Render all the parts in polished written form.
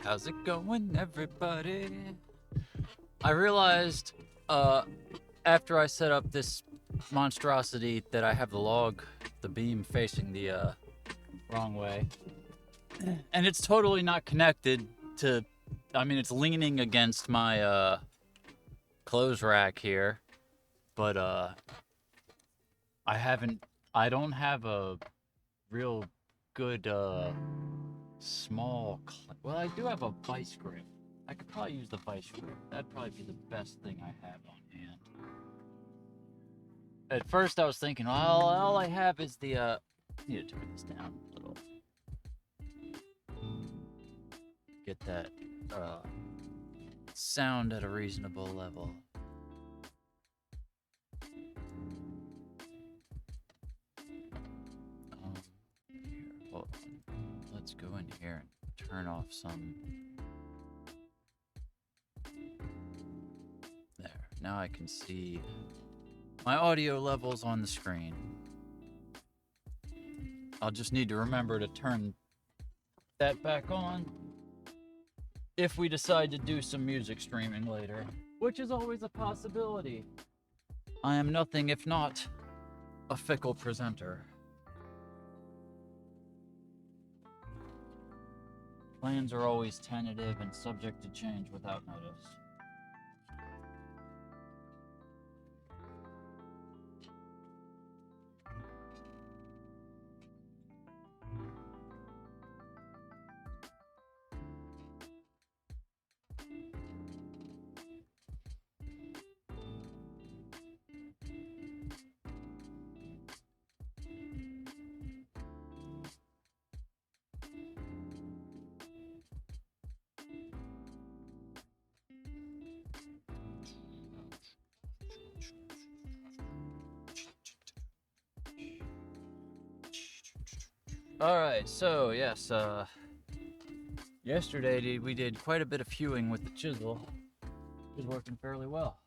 How's it going, everybody? I realized after I set up this monstrosity that I have the beam facing the wrong way. And it's totally not connected to, I mean, it's leaning against my clothes rack here, but I don't have a real good well, I do have a vice grip. I could probably use the vice grip. That'd probably be the best thing I have on hand. At first I was thinking, well, all I have is the I need to turn this down a little. Get that sound at a reasonable level. Here, hold on. Let's go in here and turn off some. There. Now I can see my audio levels on the screen. I'll just need to remember to turn that back on if we decide to do some music streaming later, which is always a possibility. I am nothing if not a fickle presenter. Plans are always tentative and subject to change without notice. Alright, so yes, yesterday we did quite a bit of hewing with the chisel. It was working fairly well.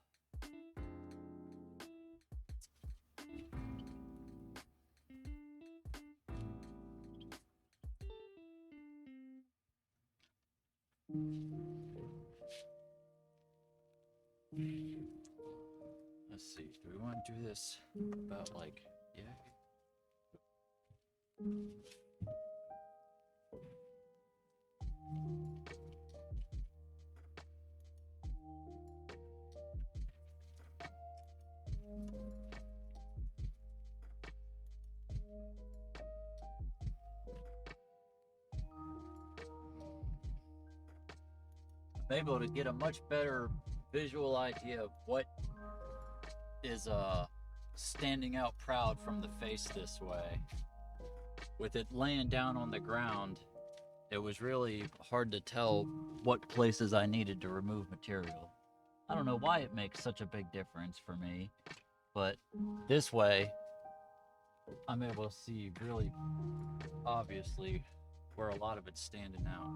Let's see, do we want to do this about like, yeah? I'm able to get a much better visual idea of what is standing out proud from the face this way. With it laying down on the ground, it was really hard to tell what places I needed to remove material. I don't know why it makes such a big difference for me, but this way, I'm able to see really obviously where a lot of it's standing out.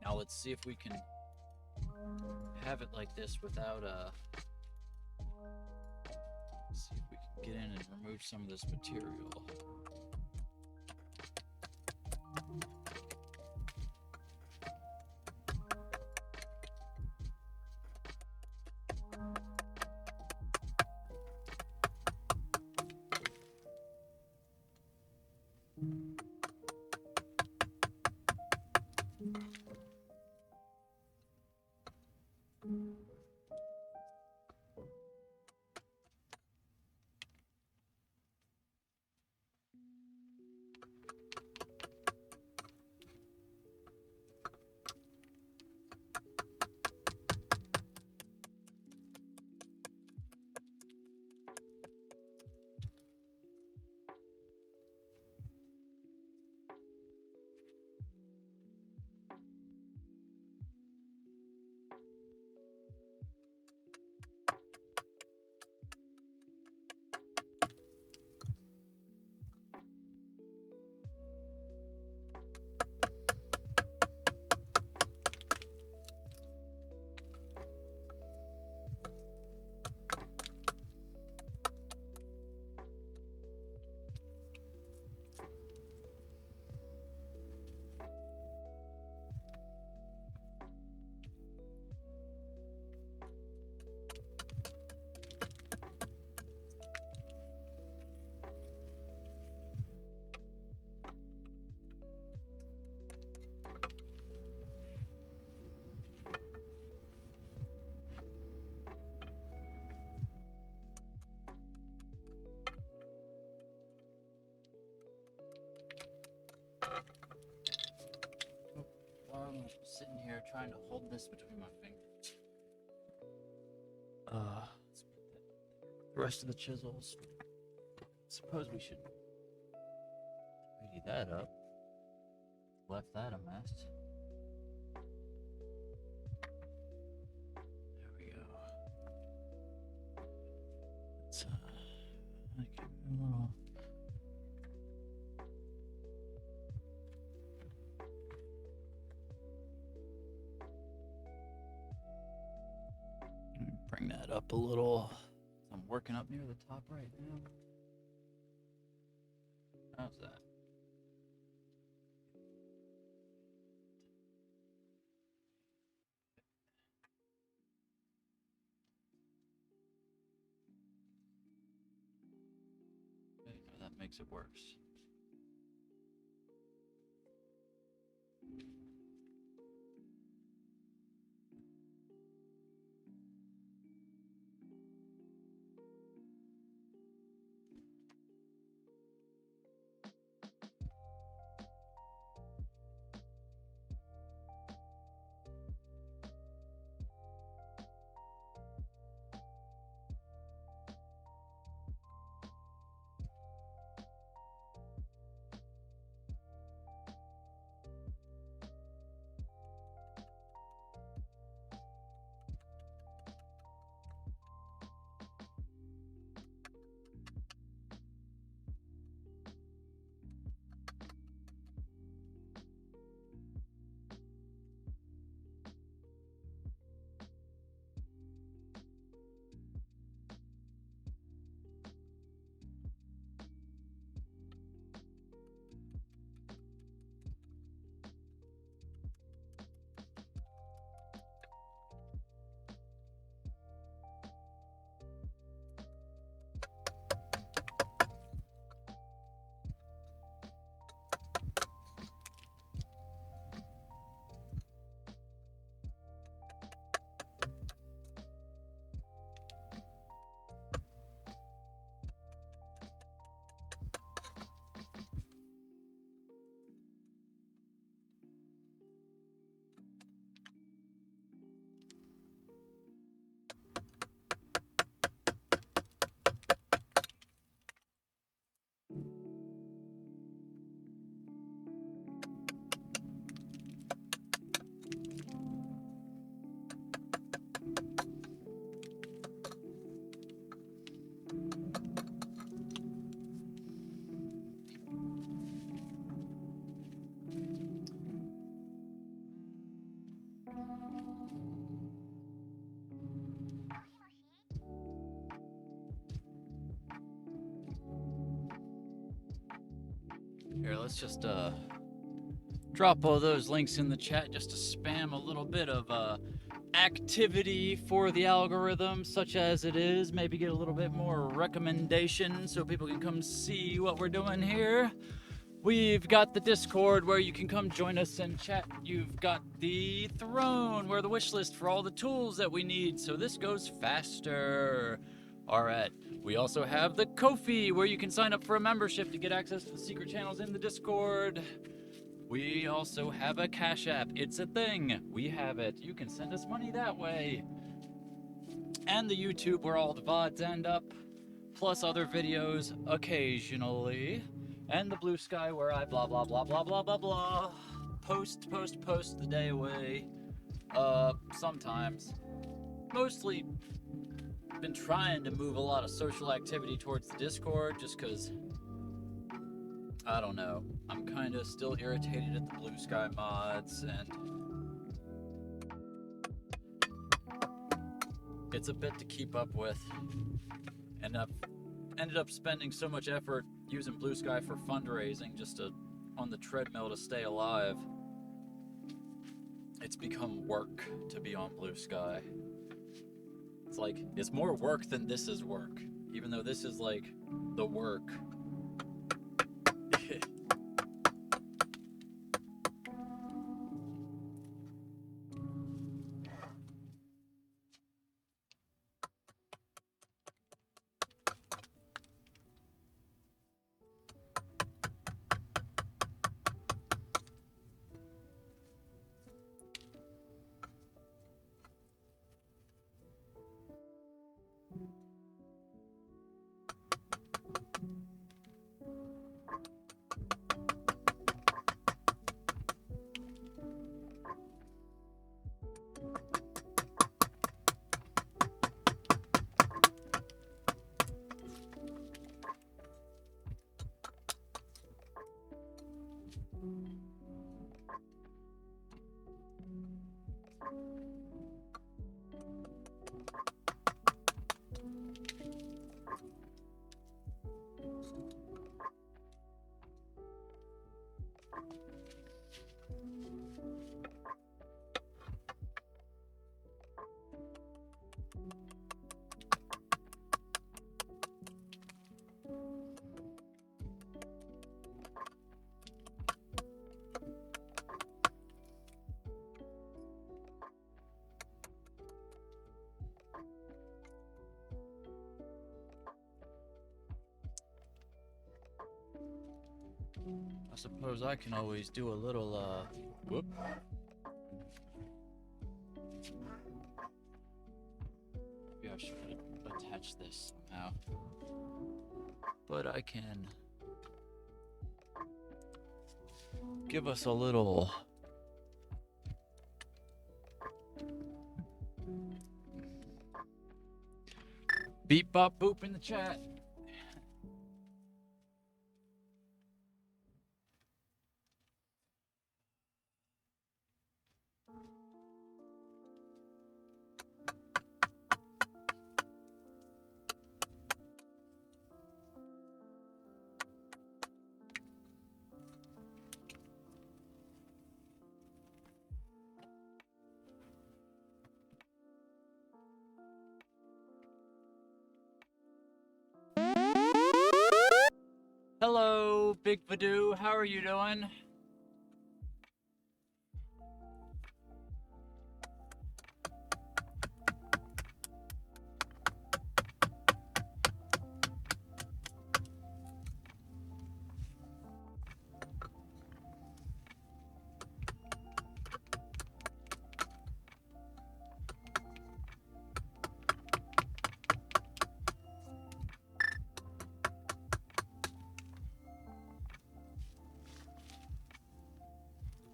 Now let's see if we can have it like this without see if we can get in and remove some of this material. trying to hold this between my fingers. Let's put the rest of the chisels. Suppose we should tidy that up. Left that a mess. There we go. Let's make it a little. Bring that up a little. I'm working up near the top right now. How's that? Okay, that makes it worse. Here, let's just drop all those links in the chat just to spam a little bit of activity for the algorithm, such as it is. Maybe get a little bit more recommendations so people can come see what we're doing here. We've got the Discord where you can come join us and chat. You've got the Throne where the wish list for all the tools that we need so this goes faster. All right. We also have the Ko-fi where you can sign up for a membership to get access to the secret channels in the Discord. We also have a Cash App. It's a thing. We have it. You can send us money that way. And the YouTube where all the VODs end up, plus other videos occasionally. And the Blue Sky where I blah, blah, blah, blah, blah, blah, blah. Post the day away. Sometimes. Mostly been trying to move a lot of social activity towards the Discord just because, I don't know, I'm kind of still irritated at the Blue Sky mods, and it's a bit to keep up with, and I've ended up spending so much effort using Blue Sky for fundraising just on the treadmill to stay alive. It's become work to be on Blue Sky. It's like, it's more work than this is work, even though this is like the work. suppose I can always do a little, whoop. Maybe I should attach this somehow. But I can give us a little beep bop boop in the chat. Hello, Big Vadoo. How are you doing?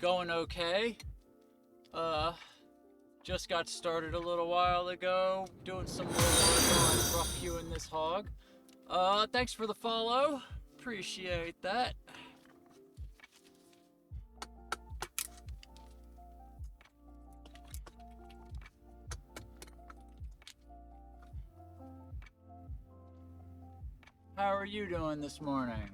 Going okay. Just got started a little while ago, doing some more work on rough hewing this hog. Thanks for the follow. Appreciate that. How are you doing this morning?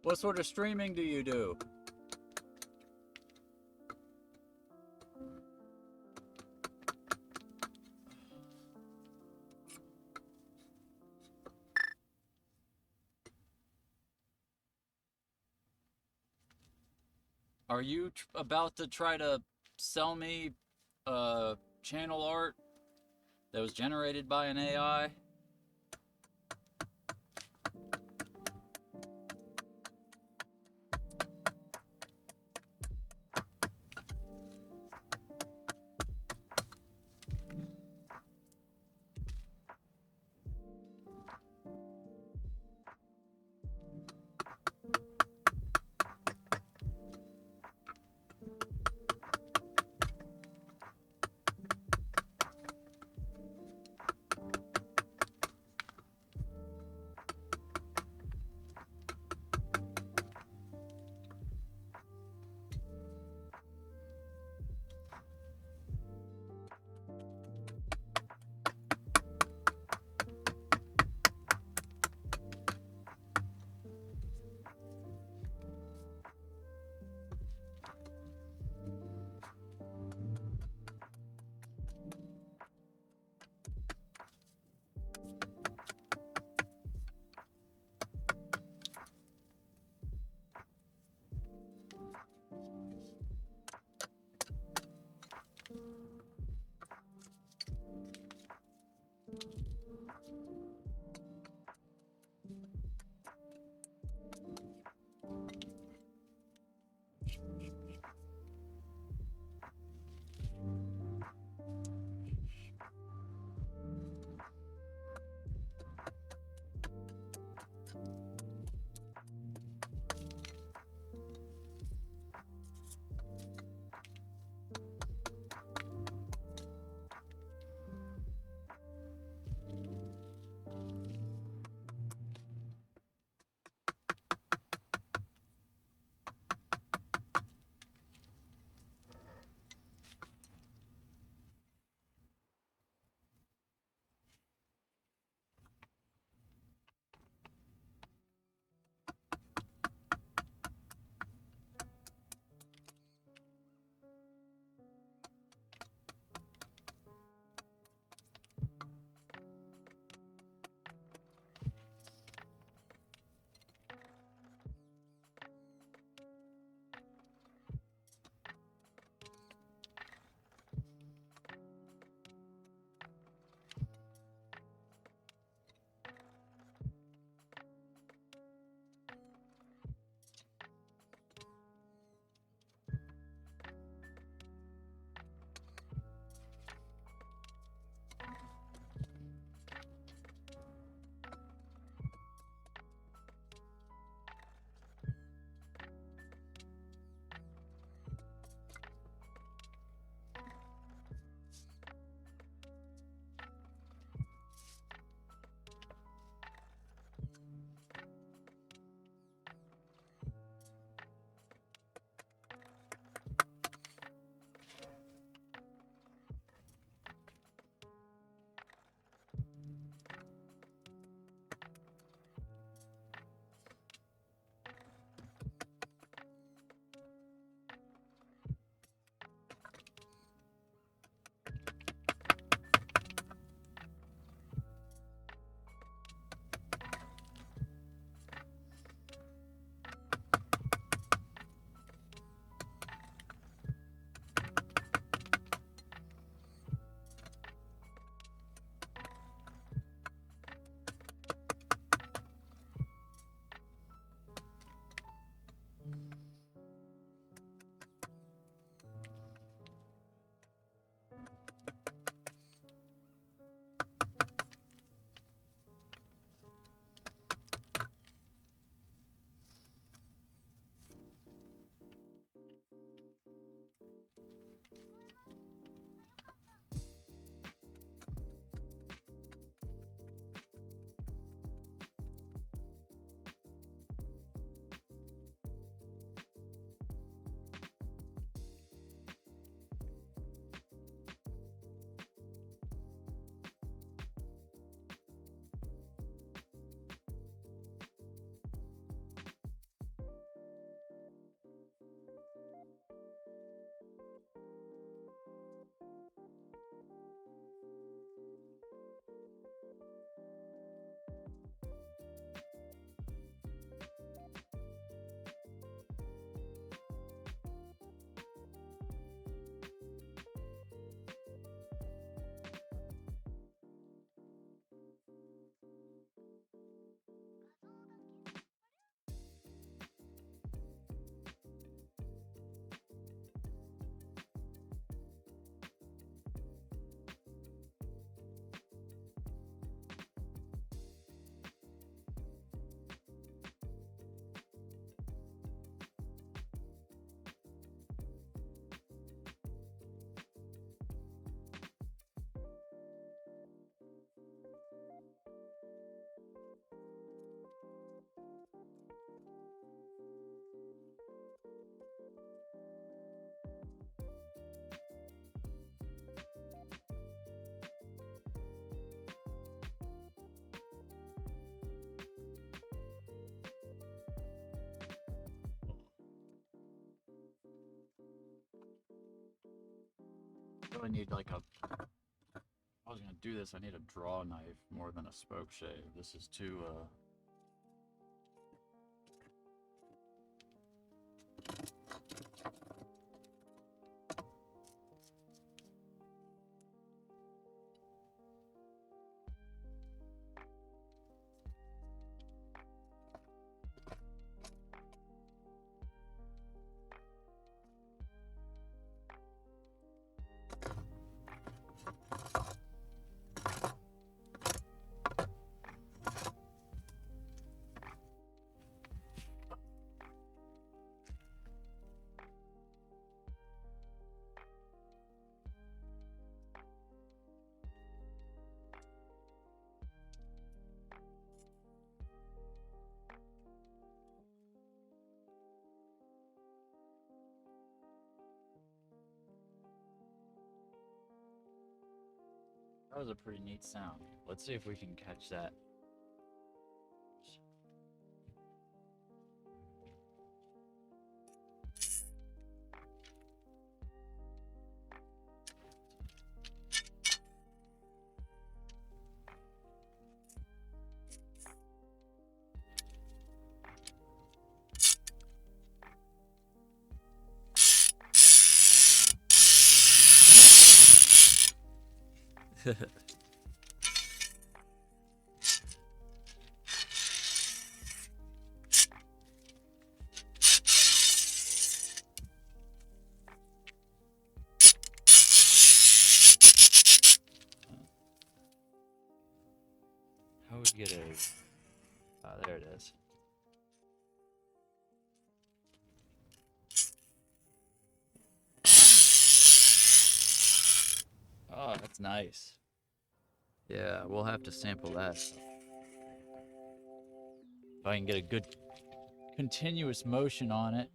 What sort of streaming do you do? Are you about to try to sell me channel art that was generated by an AI? really need like a... If I was gonna do this, I need a draw knife more than a spoke shave. This is too, that was a pretty neat sound. Let's see if we can catch that. How would we get a... there it is. Oh, that's nice. Yeah, we'll have to sample that. If I can get a good continuous motion on it.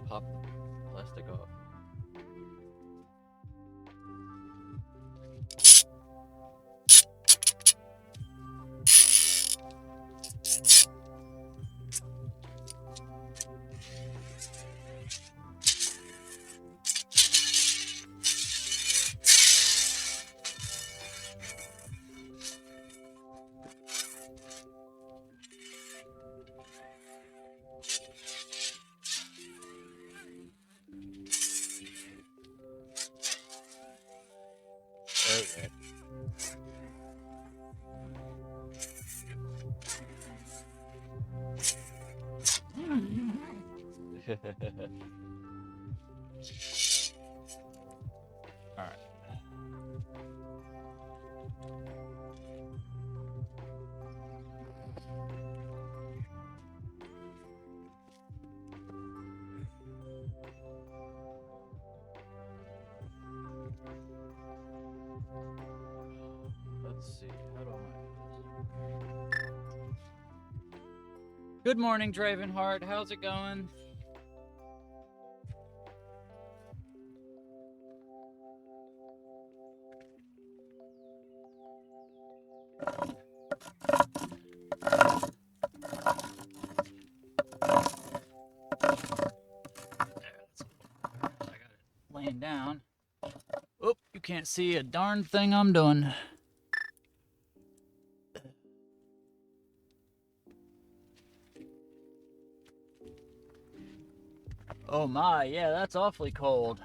Pop plastic off. Okay. All right. Let's see. How do I... Good morning, Draven Heart. How's it going? Laying down. Oop, you can't see a darn thing I'm doing. Oh my, yeah, that's awfully cold.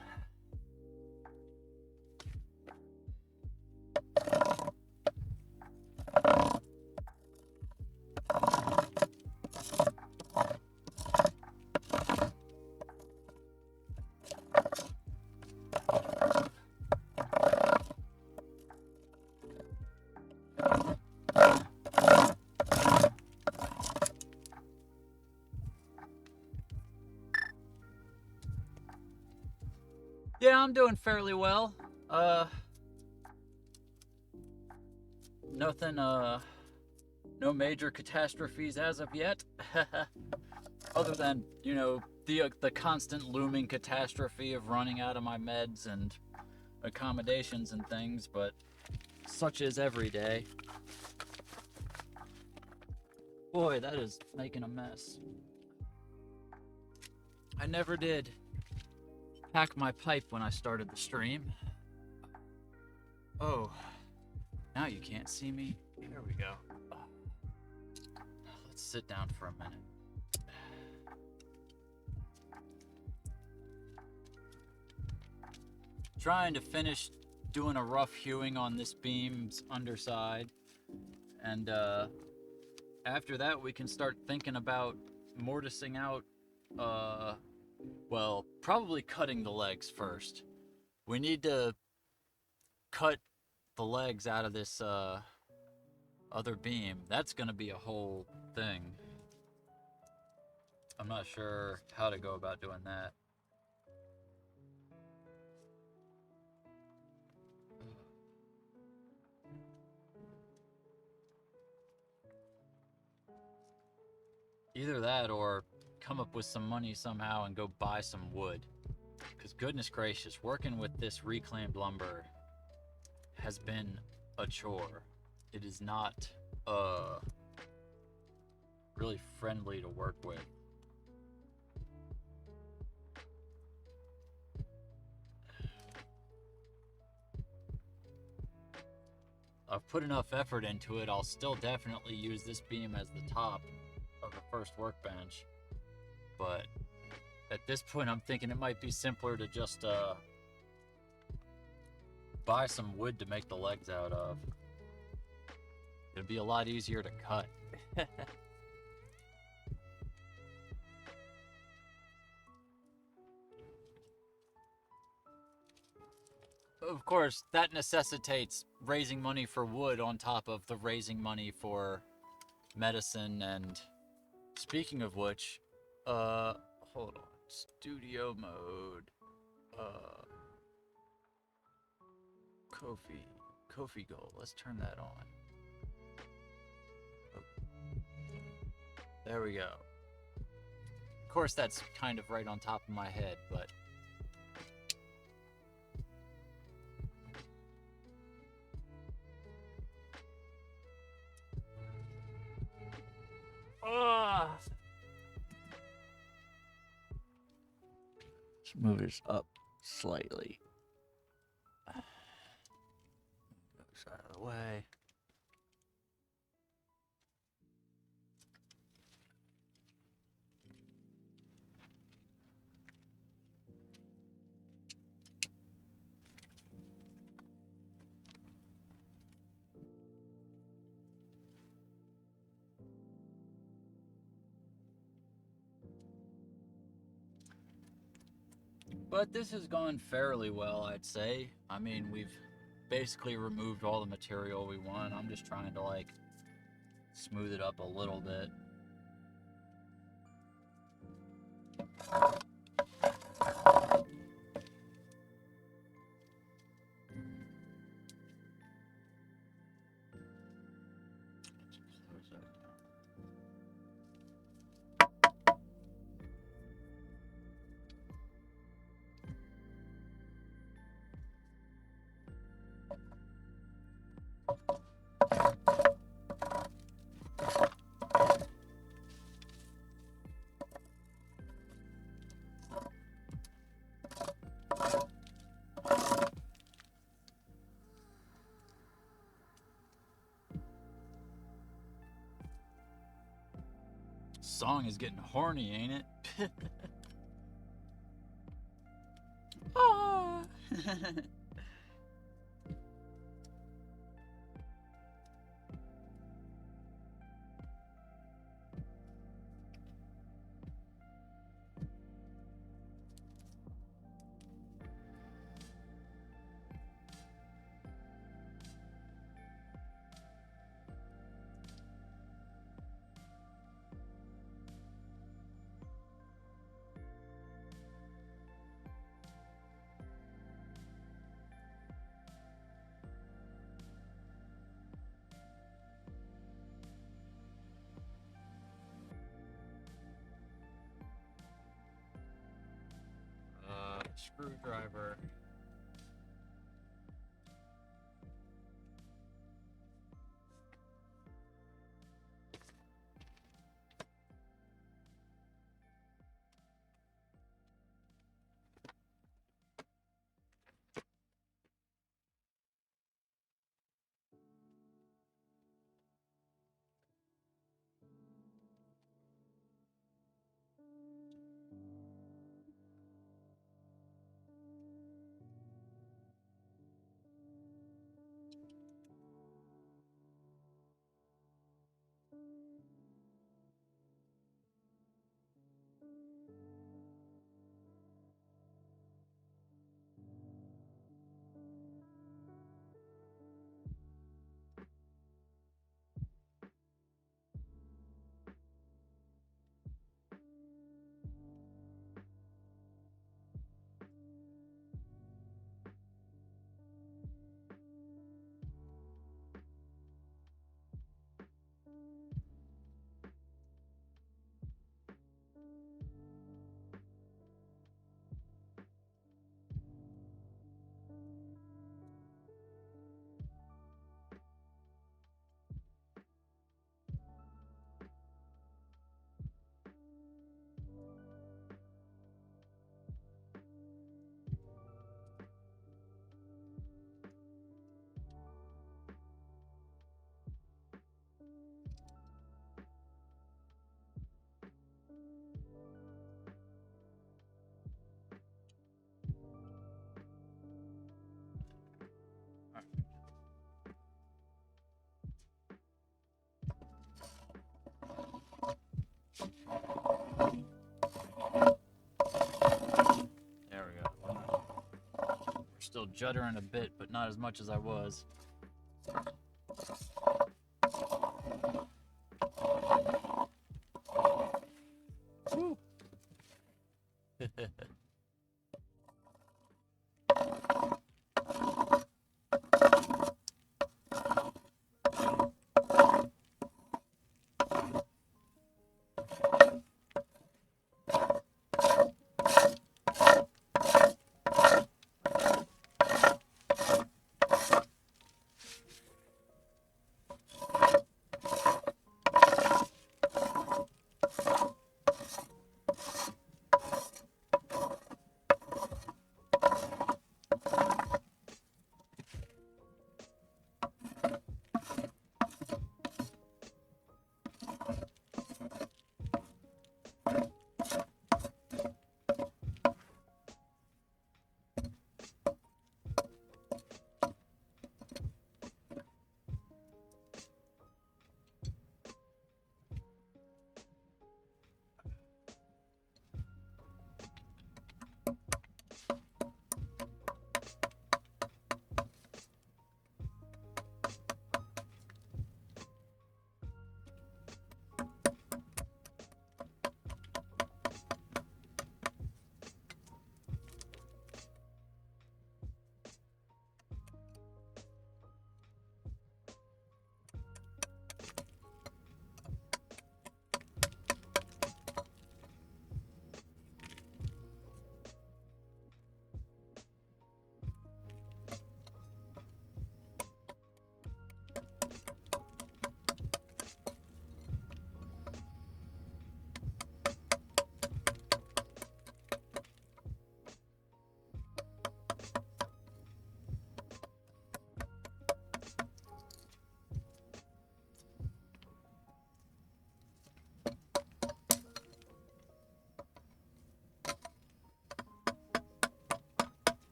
Yeah, I'm doing fairly well. Nothing no major catastrophes as of yet. Other than, you know, the constant looming catastrophe of running out of my meds and accommodations and things, but such is every day. Boy, that is making a mess. I never did pack my pipe when I started the stream. Oh, now you can't see me. There we go. Let's sit down for a minute. Trying to finish doing a rough hewing on this beam's underside, and after that we can start thinking about mortising out, well, probably cutting the legs first. We need to cut the legs out of this other beam. That's gonna be a whole thing. I'm not sure how to go about doing that. Either that or come up with some money somehow and go buy some wood. Because goodness gracious, working with this reclaimed lumber has been a chore. It is not really friendly to work with. I've put enough effort into it. I'll still definitely use this beam as the top of the first workbench, but at this point I'm thinking it might be simpler to just buy some wood to make the legs out of. It'd be a lot easier to cut. Of course, that necessitates raising money for wood on top of the raising money for medicine. And speaking of which, hold on, studio mode, Kofi goal, let's turn that on. There we go. Of course, that's kind of right on top of my head, but let's move this up slightly. Move this out of the way. But this has gone fairly well, I'd say. I mean, we've basically removed all the material we want. I'm just trying to, like, smooth it up a little bit. Song is getting horny, ain't it? Ah. screwdriver. There we go. We're still juddering a bit, but not as much as I was. Woo.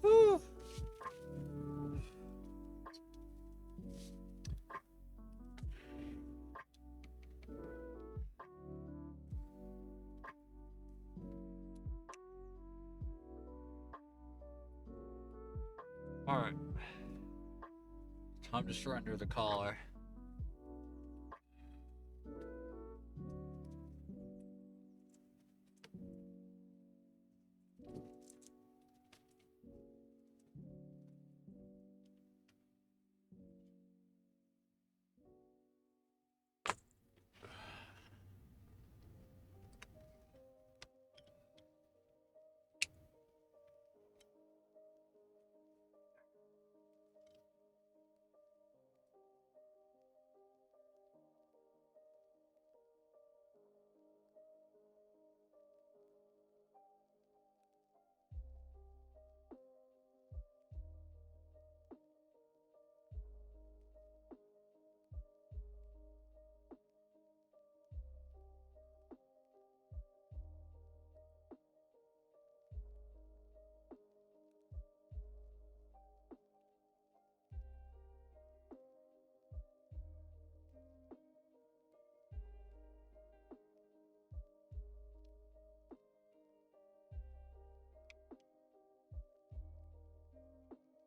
Whew. All right. Time to surrender the collar.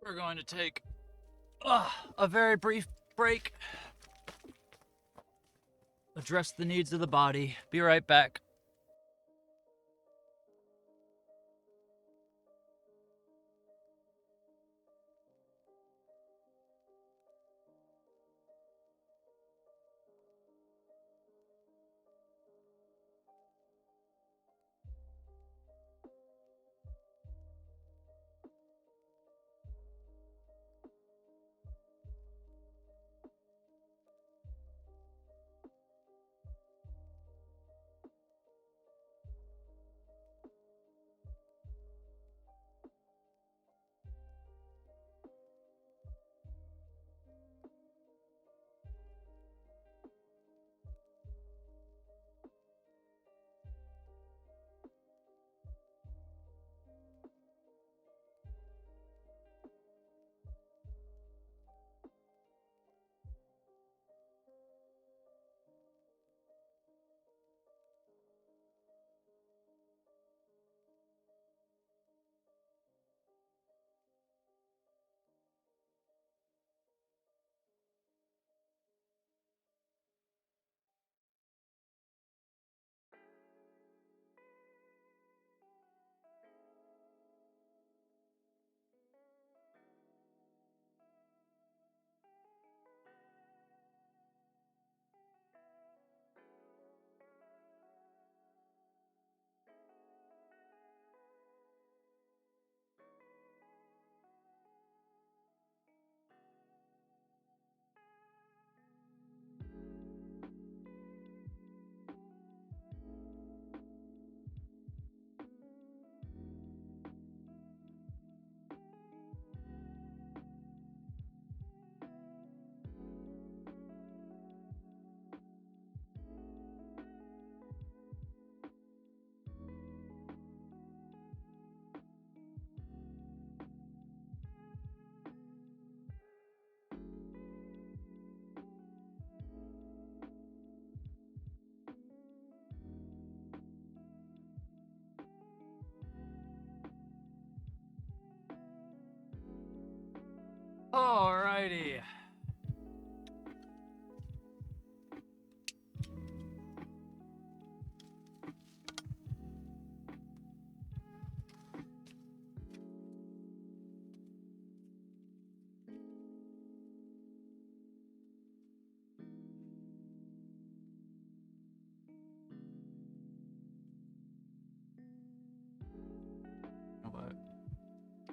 We're going to take a very brief break. Address the needs of the body. Be right back.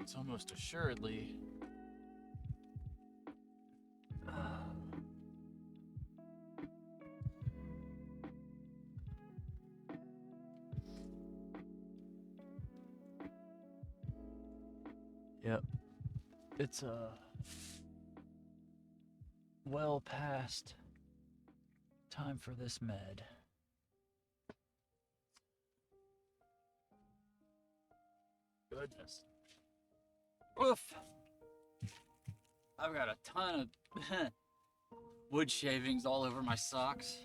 It's almost assuredly. Yep. It's well past time for this med. Goodness. Oof. I've got a ton of wood shavings all over my socks.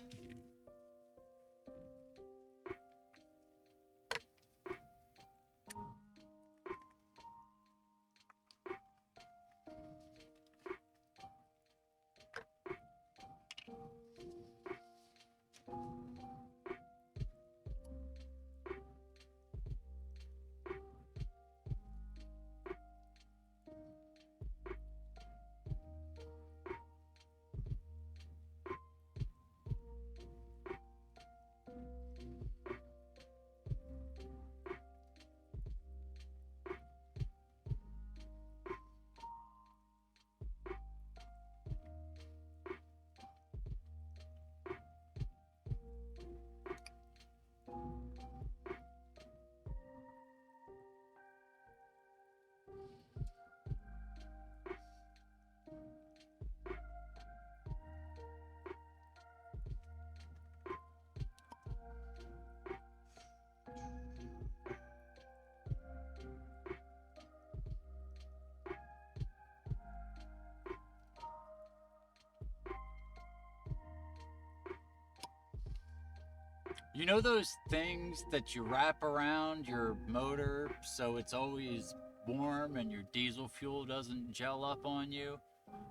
You know those things that you wrap around your motor so it's always warm and your diesel fuel doesn't gel up on you?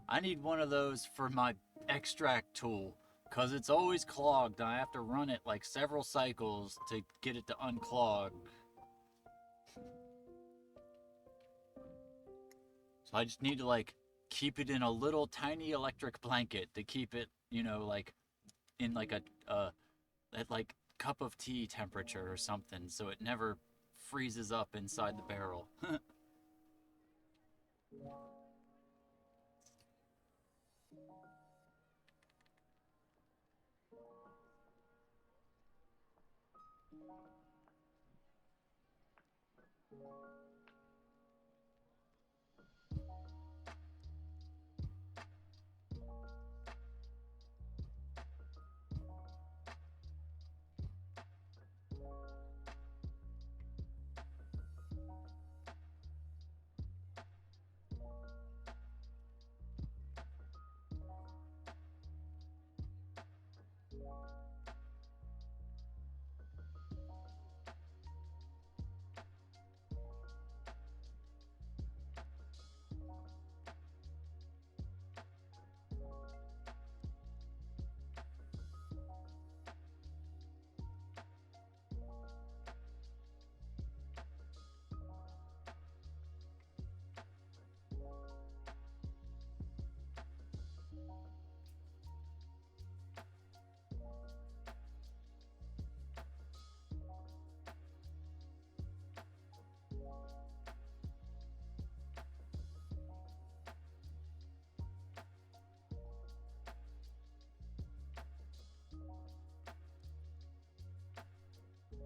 I need one of those for my extract tool because it's always clogged and I have to run it like several cycles to get it to unclog. So I just need to like keep it in a little tiny electric blanket to keep it, you know, like in like at like cup of tea temperature or something so it never freezes up inside the barrel.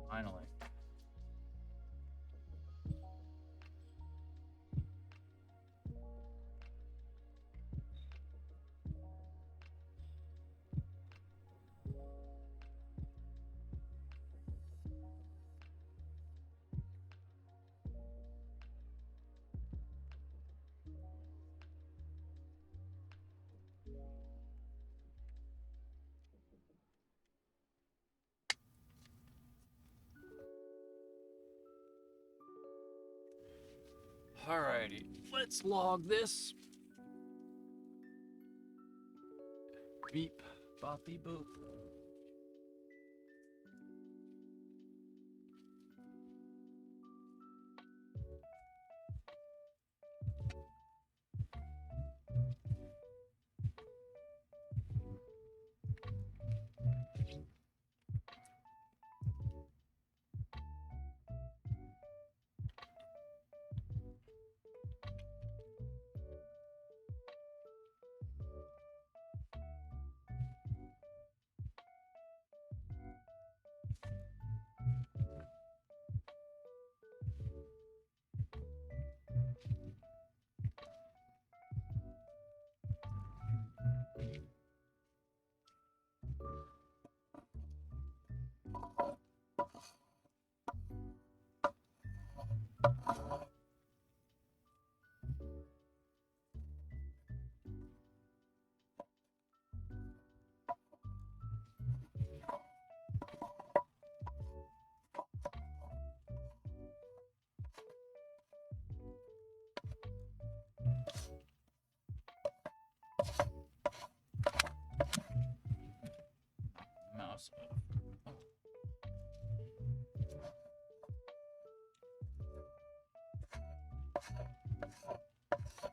Finally. Alrighty, let's log this. Beep, boppy boop.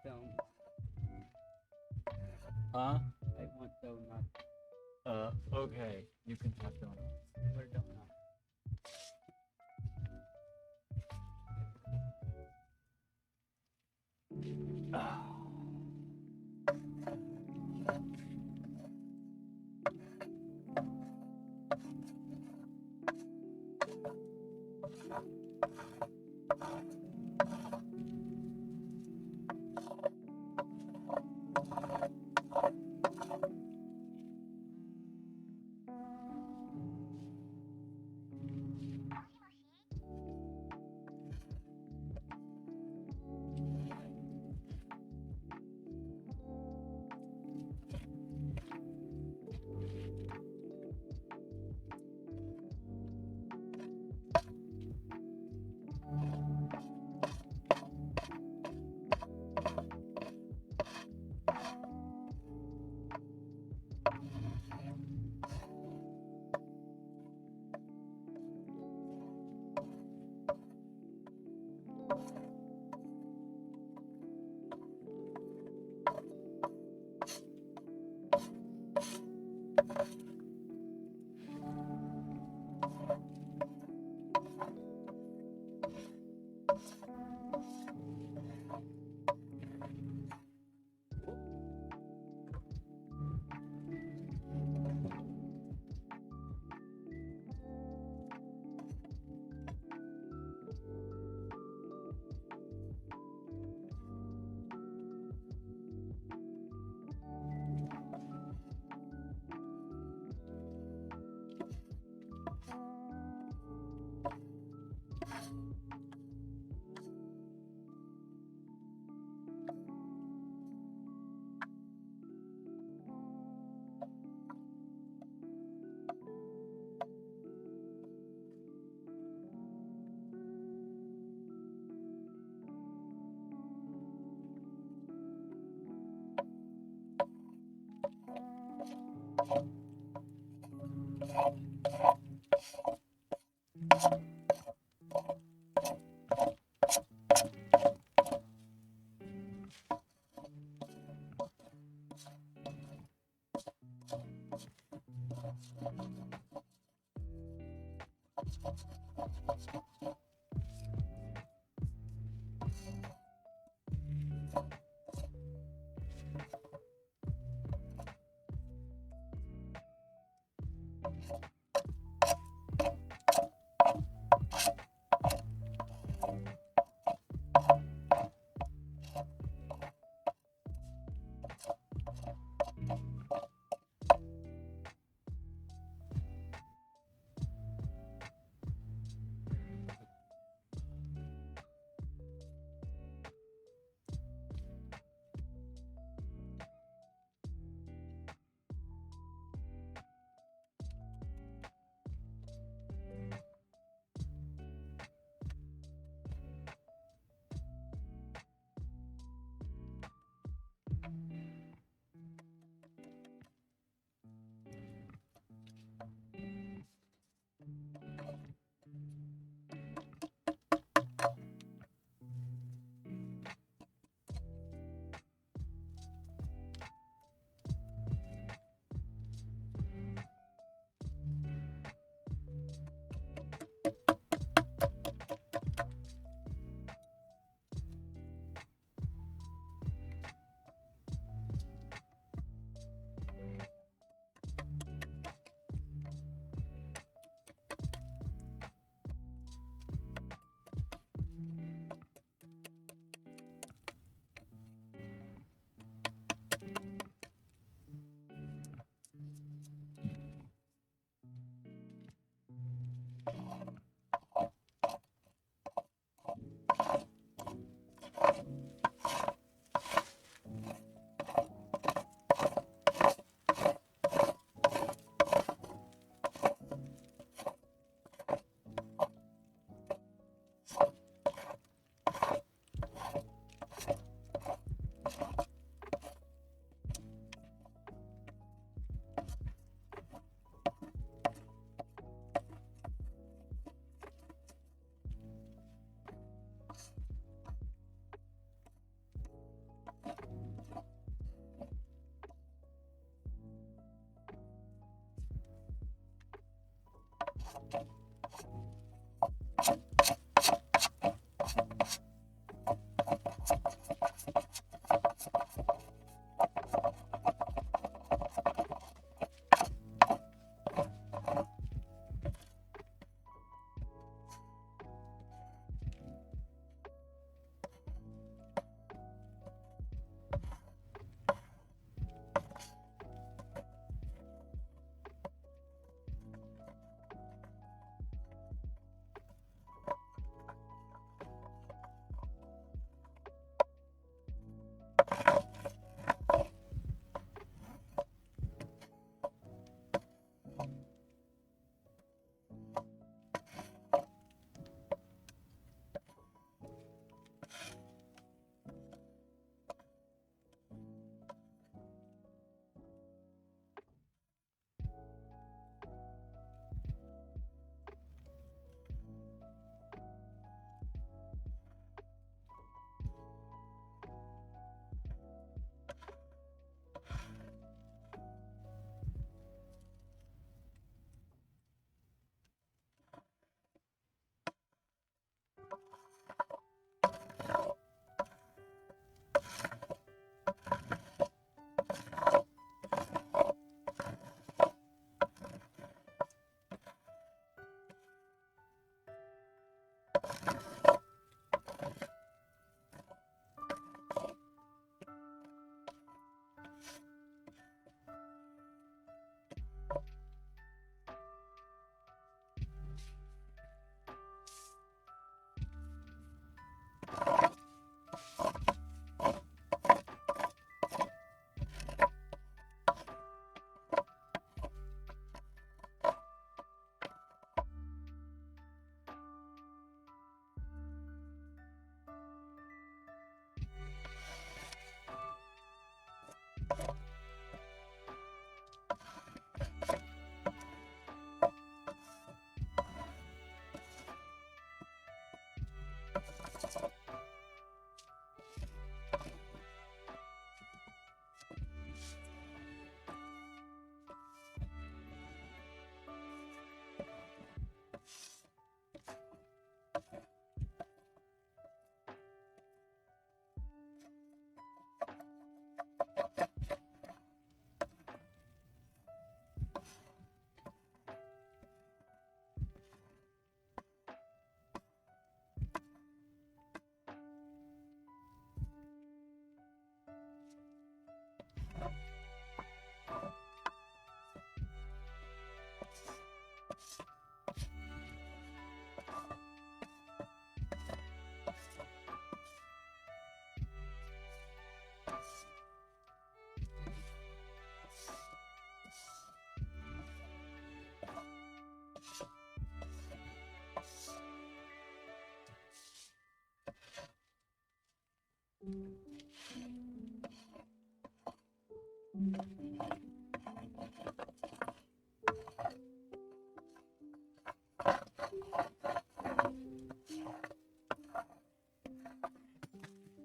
Film. Huh? I want donut. Okay. You can have donuts. Where donut?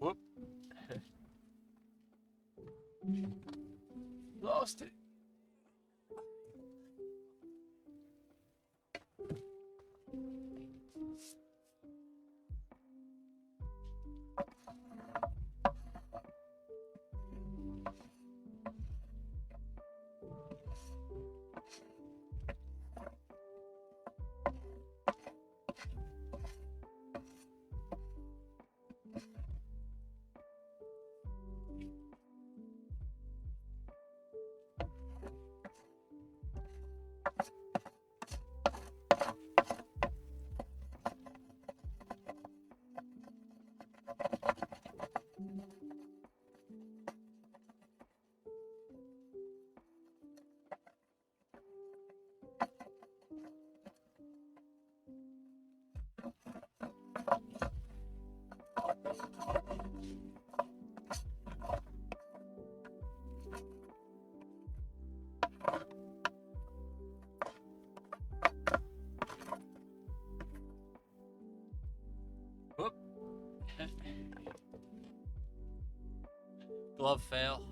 Whoop. Lost it. Whoop. Glove fail.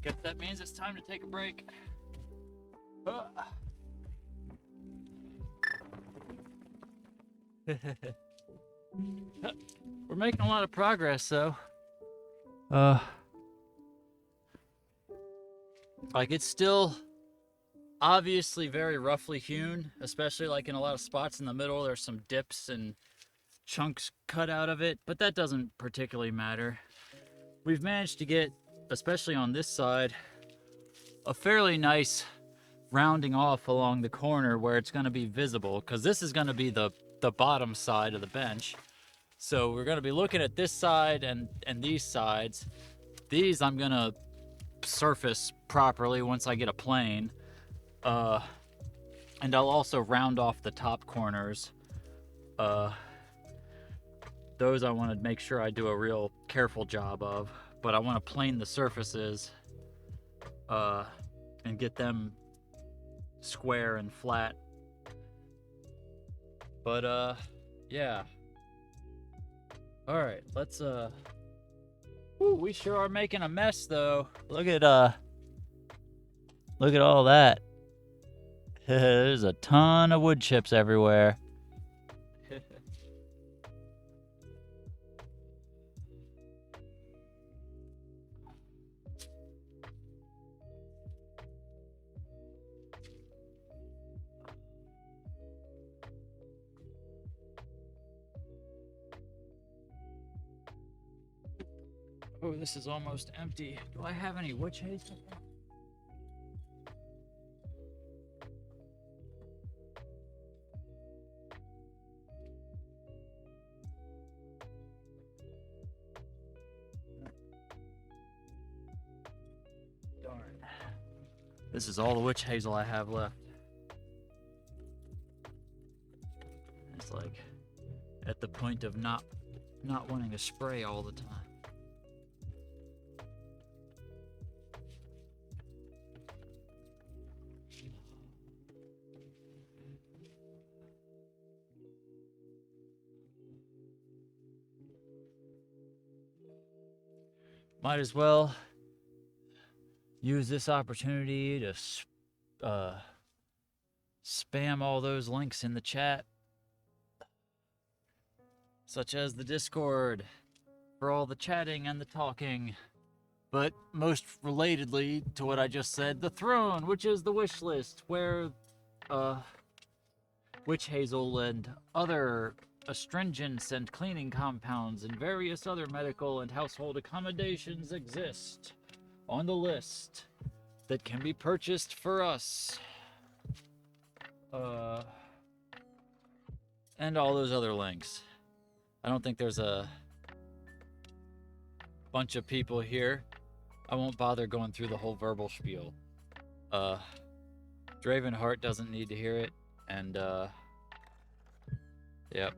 Guess that means it's time to take a break. We're making a lot of progress, though. Like, it's still obviously very roughly hewn, especially like in a lot of spots in the middle. There's some dips and chunks cut out of it, but that doesn't particularly matter. We've managed to get, especially on this side, a fairly nice rounding off along the corner where it's going to be visible, because this is going to be the bottom side of the bench. So we're going to be looking at this side and these sides. These I'm going to surface properly once I get a plane. And I'll also round off the top corners. Those I want to make sure I do a real careful job of, but I want to plane the surfaces and get them square and flat. But yeah. All right, let's Ooh, we sure are making a mess though. Look at all that. There's a ton of wood chips everywhere. Oh, this is almost empty. Do I have any witch hazel? Darn. This is all the witch hazel I have left. It's like at the point of not wanting to spray all the time. Might as well use this opportunity to spam all those links in the chat, such as the Discord for all the chatting and the talking, but most relatedly to what I just said, the throne, which is the wish list, where witch hazel and other astringents and cleaning compounds and various other medical and household accommodations exist on the list that can be purchased for us. And all those other links. I don't think there's a bunch of people here. I won't bother going through the whole verbal spiel. Draven Heart doesn't need to hear it, and yep.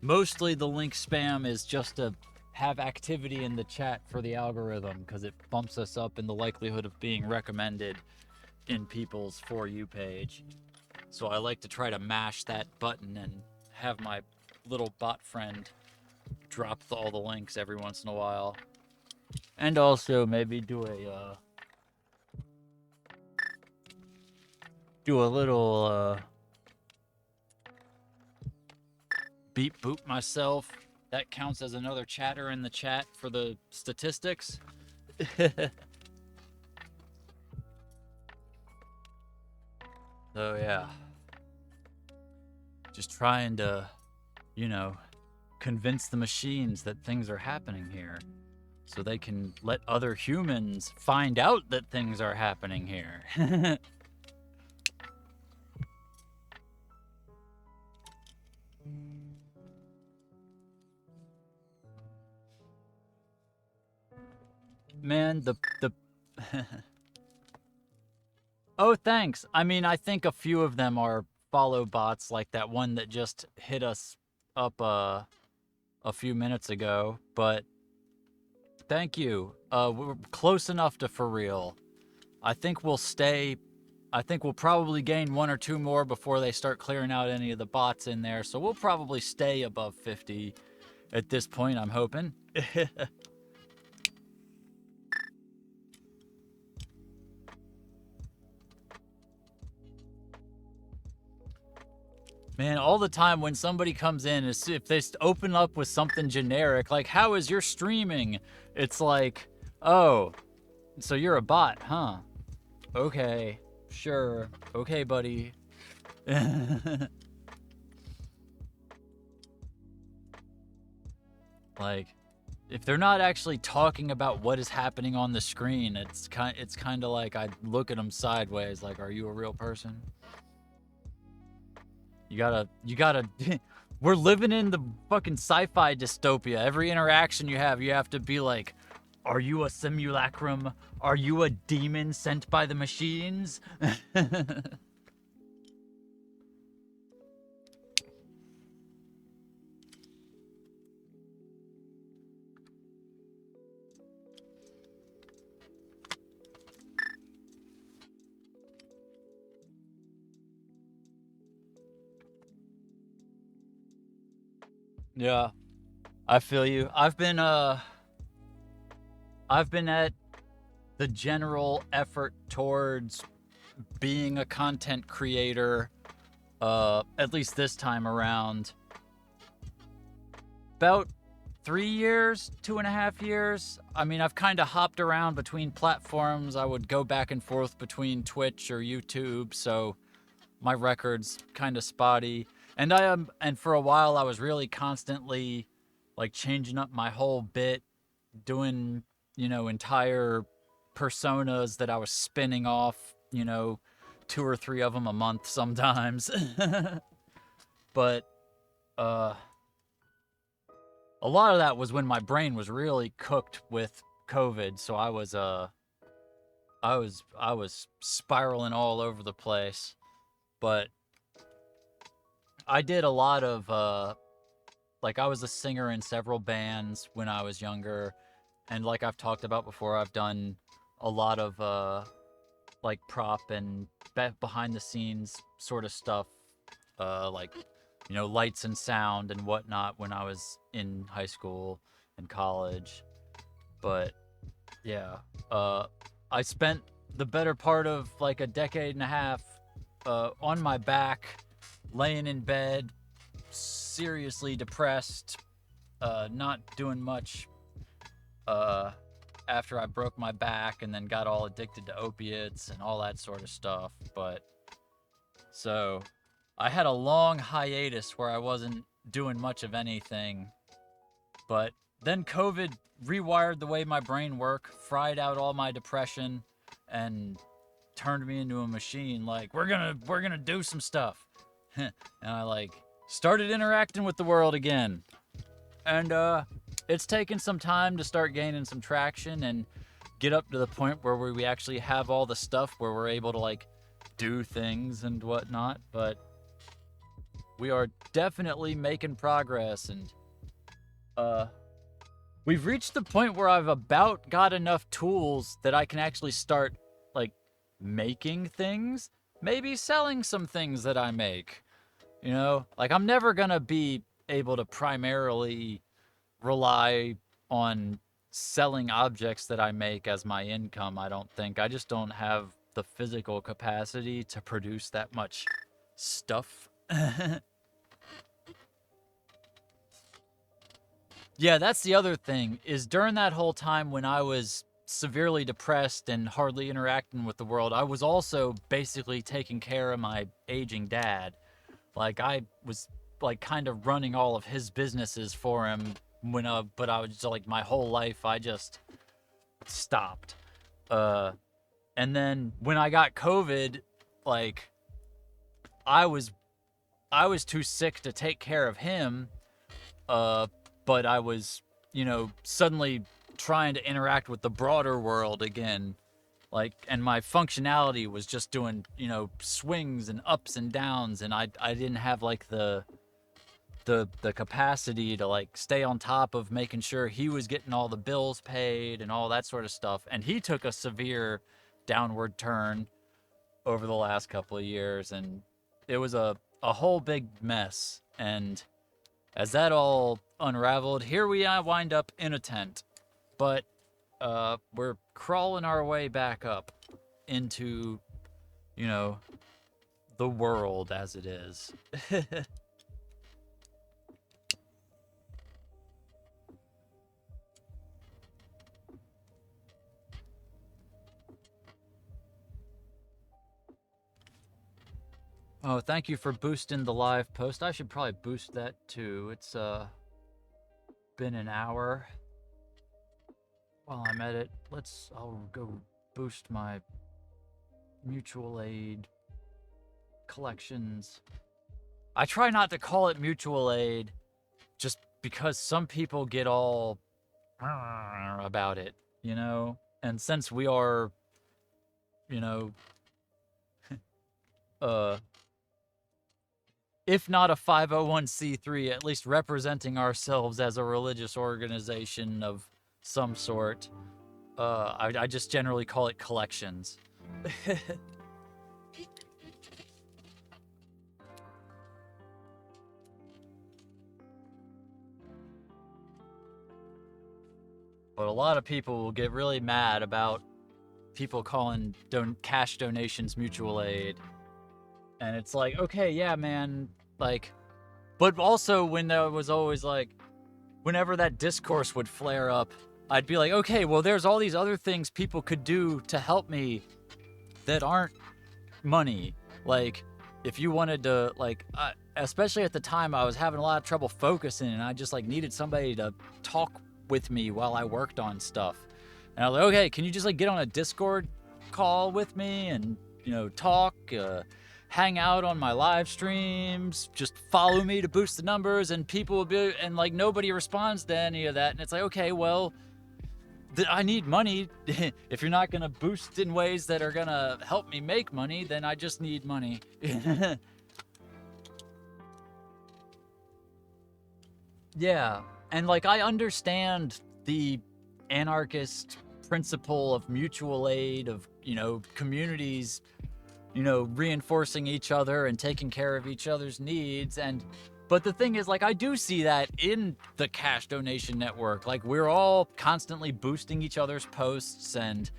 Mostly the link spam is just to have activity in the chat for the algorithm, because it bumps us up in the likelihood of being recommended in people's For You page. So I like to try to mash that button and have my little bot friend drop all the links every once in a while. And also maybe do a little beep boop myself. That counts as another chatter in the chat for the statistics. So yeah, just trying to, convince the machines that things are happening here, so they can let other humans find out that things are happening here. Man, the Oh, thanks. I mean, I think a few of them are follow bots, like that one that just hit us up a few minutes ago, but thank you. We're close enough to for real. I think we'll probably gain one or two more before they start clearing out any of the bots in there, so we'll probably stay above 50 at this point, I'm hoping. Man, all the time when somebody comes in, if they open up with something generic, like, how is your streaming? It's like, oh, so you're a bot, huh? Okay, sure. Okay, buddy. Like, if they're not actually talking about what is happening on the screen, it's kind of like I look at them sideways, like, are you a real person? You gotta. We're living in the fucking sci-fi dystopia. Every interaction you have to be like, are you a simulacrum? Are you a demon sent by the machines? Yeah, I feel you. I've been at the general effort towards being a content creator, at least this time around, about 3 years, 2.5 years. I mean, I've kind of hopped around between platforms. I would go back and forth between Twitch or YouTube, so my record's kind of spotty. And and for a while I was really constantly like changing up my whole bit, doing, entire personas that I was spinning off, 2 or 3 of them a month sometimes. But a lot of that was when my brain was really cooked with COVID, so I was spiraling all over the place. But I did a lot of like, I was a singer in several bands when I was younger, and like I've talked about before, I've done a lot of like prop and behind the scenes sort of stuff, like, lights and sound and whatnot when I was in high school and college. But yeah, I spent the better part of like a decade and a half on my back, laying in bed, seriously depressed, not doing much after I broke my back and then got all addicted to opiates and all that sort of stuff. But so I had a long hiatus where I wasn't doing much of anything. But then COVID rewired the way my brain worked, fried out all my depression, and turned me into a machine. Like, we're gonna do some stuff. And I like started interacting with the world again. And it's taken some time to start gaining some traction and get up to the point where we actually have all the stuff where we're able to like do things and whatnot. But we are definitely making progress, and we've reached the point where I've about got enough tools that I can actually start like making things, maybe selling some things that I make. Like, I'm never gonna be able to primarily rely on selling objects that I make as my income, I don't think. I just don't have the physical capacity to produce that much stuff. Yeah, that's the other thing, is during that whole time when I was severely depressed and hardly interacting with the world, I was also basically taking care of my aging dad. Like, I was like kind of running all of his businesses for him but I was just like, my whole life I just stopped. And then when I got COVID, like, I was too sick to take care of him, but I was, suddenly trying to interact with the broader world again. Like, and my functionality was just doing, swings and ups and downs, and I didn't have like the capacity to like stay on top of making sure he was getting all the bills paid and all that sort of stuff. And he took a severe downward turn over the last couple of years, and it was a whole big mess. And as that all unraveled, here we wind up in a tent. But we're crawling our way back up into, the world as it is. Oh, thank you for boosting the live post. I should probably boost that too. It's been an hour. While I'm at it, I'll go boost my mutual aid collections. I try not to call it mutual aid just because some people get all about it, you know? And since we are, you know, if not a 501c3, at least representing ourselves as a religious organization of some sort, I just generally call it collections. But a lot of people will get really mad about people calling cash donations mutual aid. And it's like, okay, yeah, man, like, but also when there was always like, whenever that discourse would flare up, I'd be like, okay, well, there's all these other things people could do to help me that aren't money. Like, if you wanted to, like, especially at the time, I was having a lot of trouble focusing, and I just, like, needed somebody to talk with me while I worked on stuff. And I was like, okay, can you just, like, get on a Discord call with me and, you know, talk, hang out on my live streams, just follow me to boost the numbers, and people will be, and, like, nobody responds to any of that. And it's like, okay, well, I need money. If you're not going to boost in ways that are going to help me make money, then I just need money. Yeah. And like, I understand the anarchist principle of mutual aid, of, you know, communities, you know, reinforcing each other and taking care of each other's needs. But the thing is, like, I do see that in the cash donation network. Like, we're all constantly boosting each other's posts and,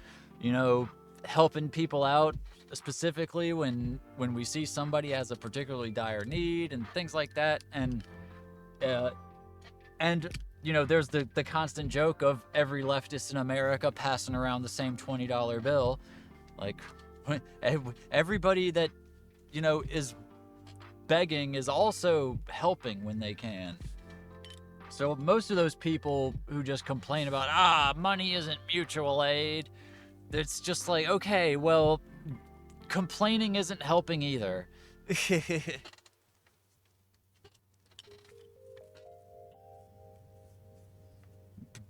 you know, helping people out, specifically when we see somebody has a particularly dire need and things like that. And you know, there's the constant joke of every leftist in America passing around the same $20 bill. Like, everybody that, you know, is begging is also helping when they can. So most of those people who just complain about, money isn't mutual aid, it's just like, okay, well, complaining isn't helping either.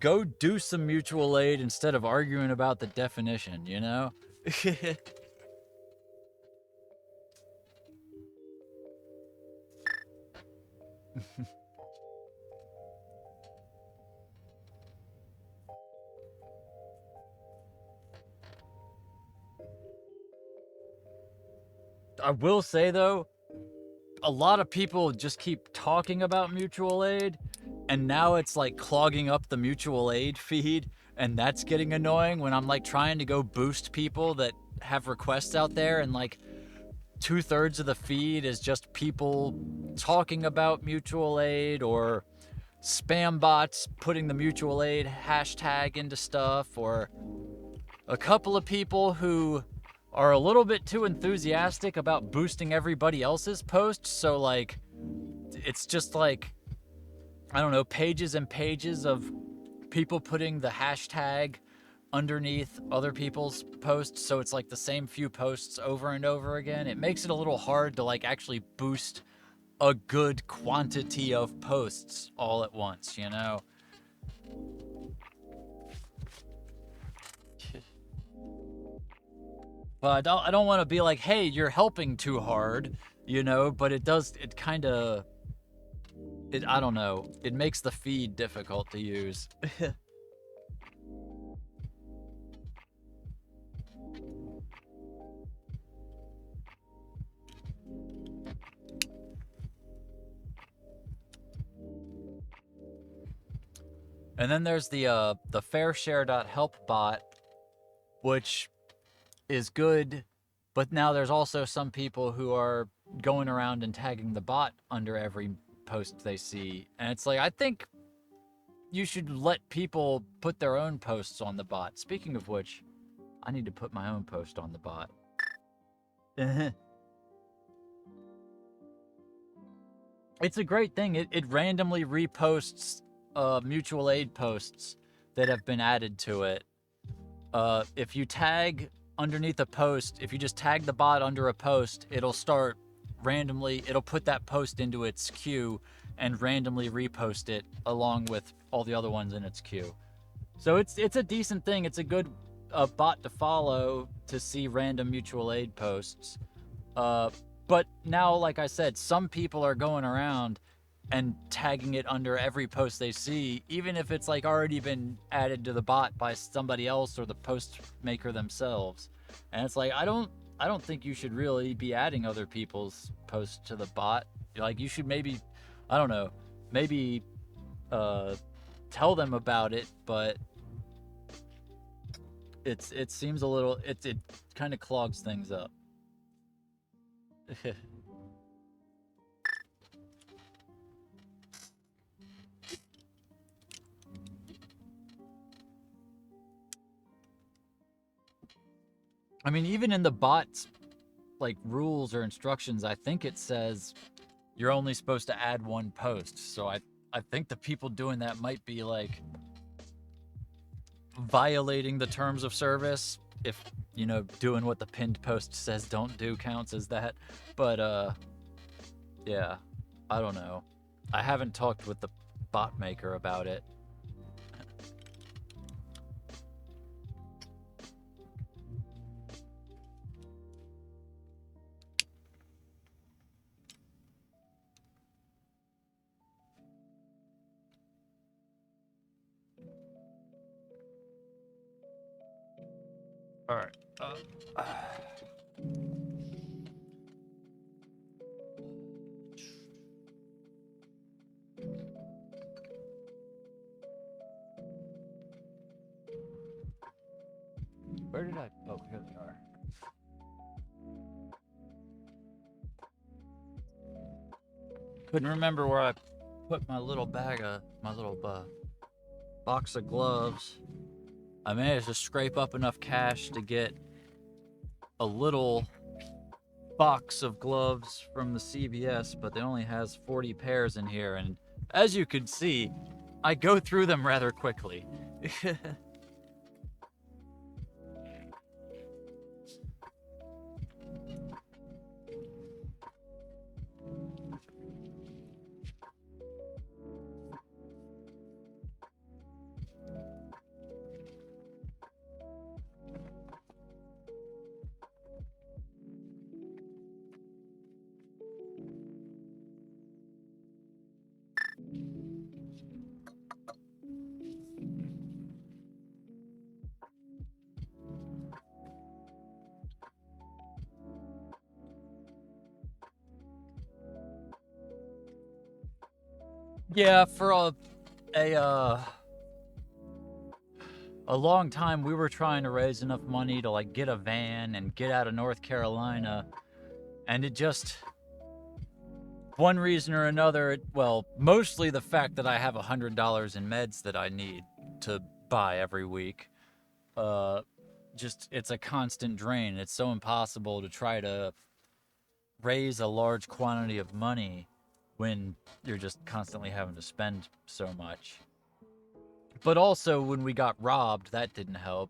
Go do some mutual aid instead of arguing about the definition, you know? I will say, though, a lot of people just keep talking about mutual aid, and now it's like clogging up the mutual aid feed, and that's getting annoying when I'm like trying to go boost people that have requests out there, and like 2/3 of the feed is just people talking about mutual aid, or spam bots putting the mutual aid hashtag into stuff, or a couple of people who are a little bit too enthusiastic about boosting everybody else's posts. So like, it's just like, I don't know, pages and pages of people putting the hashtag underneath other people's posts. So it's like the same few posts over and over again. It makes it a little hard to like actually boost a good quantity of posts all at once, you know? But I don't want to be like, hey, you're helping too hard, you know? But it kind of, I don't know, it makes the feed difficult to use. And then there's the fairshare.help bot, which is good But now there's also some people who are going around and tagging the bot under every post they see. And it's like, I think you should let people put their own posts on the bot. Speaking of which, I need to put my own post on the bot. It's a great thing. It randomly reposts mutual aid posts that have been added to it. If you tag underneath a post, if you just tag the bot under a post, it'll start randomly, it'll put that post into its queue and randomly repost it along with all the other ones in its queue. So it's a decent thing. It's a good bot to follow to see random mutual aid posts. But now, like I said, some people are going around and tagging it under every post they see, even if it's like already been added to the bot by somebody else or the post maker themselves. And it's like, I don't think you should really be adding other people's posts to the bot. Like, you should maybe, I don't know, maybe tell them about it, but it seems a little, it kind of clogs things up. I mean, even in the bot's like rules or instructions, I think it says you're only supposed to add one post. So I think the people doing that might be like violating the terms of service. If, you know, doing what the pinned post says don't do counts as that. But yeah, I don't know. I haven't talked with the bot maker about it. All right. Where did I? Oh, here they are. Couldn't remember where I put my little bag of my little box of gloves. I managed to scrape up enough cash to get a little box of gloves from the CVS, but it only has 40 pairs in here, and as you can see, I go through them rather quickly. Yeah, for a long time we were trying to raise enough money to like get a van and get out of North Carolina, and it just, one reason or another, well, mostly the fact that I have $100 in meds that I need to buy every week. Just, it's a constant drain. It's so impossible to try to raise a large quantity of money when you're just constantly having to spend so much. But also, when we got robbed, that didn't help.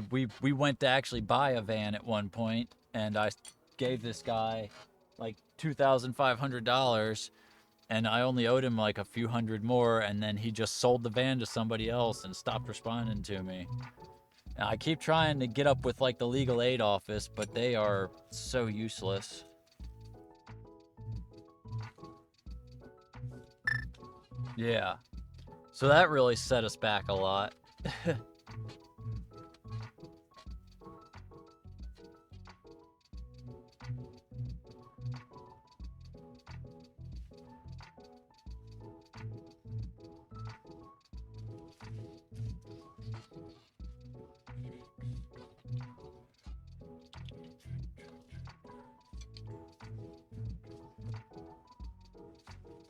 We went to actually buy a van at one point, and I gave this guy like $2,500, and I only owed him like a few hundred more, and then he just sold the van to somebody else and stopped responding to me. And I keep trying to get up with like the legal aid office, but they are so useless. Yeah. So that really set us back a lot.